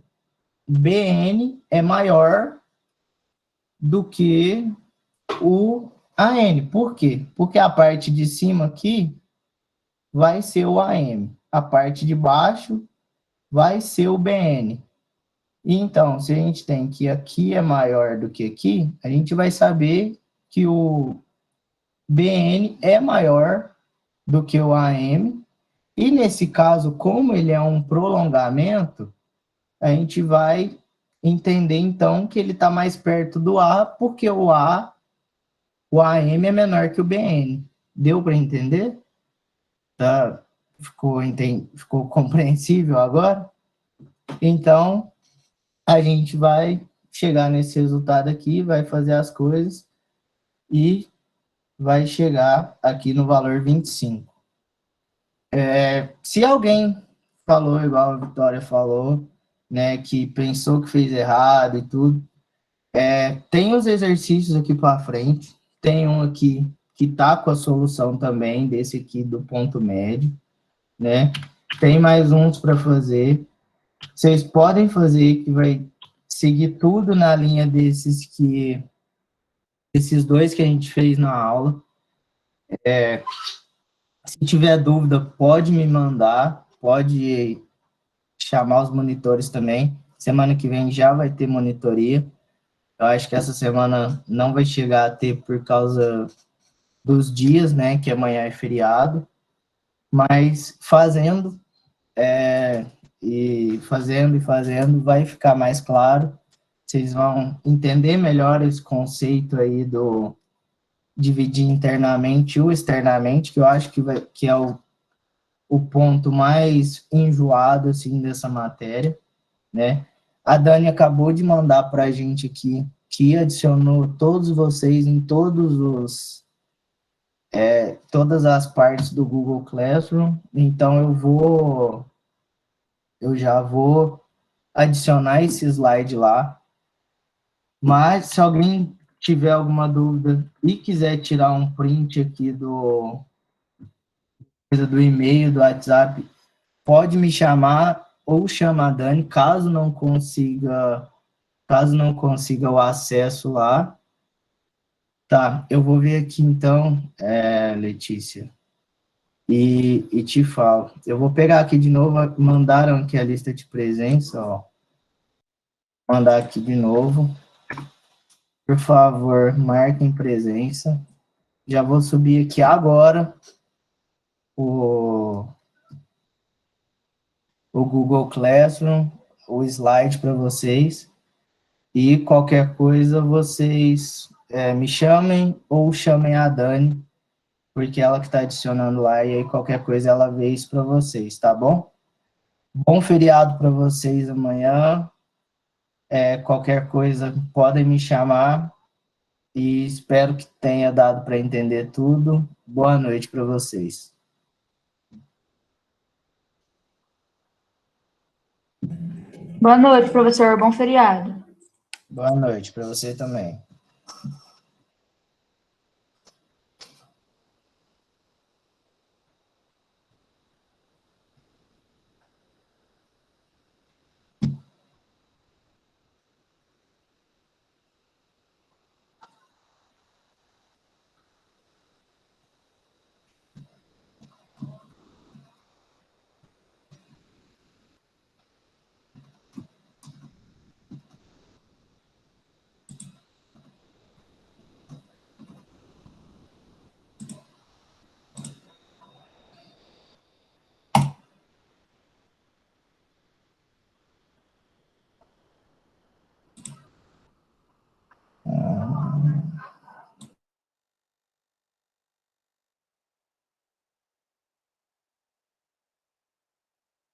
BN é maior do que o AN. Por quê? Porque a parte de cima aqui vai ser o AM. A parte de baixo vai ser o BN. E então, se a gente tem que aqui é maior do que aqui, a gente vai saber que o BN é maior do que o AM. E nesse caso, como ele é um prolongamento, a gente vai entender então que ele está mais perto do A, porque o AM é menor que o BN. Deu para entender? Tá? Ficou compreensível agora? Então, a gente vai chegar nesse resultado aqui, vai fazer as coisas e vai chegar aqui no valor 25. Se alguém falou igual a Vitória falou, né, que pensou que fez errado e tudo, tem os exercícios aqui para frente, tem um aqui que tá com a solução também, desse aqui do ponto médio, né? Tem mais uns para fazer. Vocês podem fazer que vai seguir tudo na linha esses dois que a gente fez na aula. Se tiver dúvida, pode me mandar, pode chamar os monitores também. Semana que vem já vai ter monitoria. Eu acho que essa semana não vai chegar a ter por causa dos dias, né, que amanhã é feriado, mas fazendo, vai ficar mais claro. Vocês vão entender melhor esse conceito aí do dividir internamente ou externamente, que eu acho que é o ponto mais enjoado, assim, dessa matéria, né? A Dani acabou de mandar para a gente aqui que adicionou todos vocês em todas as partes do Google Classroom, então eu já vou adicionar esse slide lá, mas se alguém tiver alguma dúvida e quiser tirar um print aqui do e-mail, do WhatsApp, pode me chamar ou chama a Dani, caso não consiga o acesso lá. Tá, eu vou ver aqui então, Letícia, e te falo. Eu vou pegar aqui de novo, mandaram aqui a lista de presença, ó. Mandar aqui de novo. Por favor, marquem presença. Já vou subir aqui agora o Google Classroom, o slide para vocês. E qualquer coisa, vocês me chamem ou chamem a Dani, porque ela que está adicionando lá, e aí qualquer coisa ela vê isso para vocês, tá bom? Bom feriado para vocês amanhã. Qualquer coisa, podem me chamar. E espero que tenha dado para entender tudo. Boa noite para vocês. Boa noite, professor. Bom feriado. Boa noite para você também.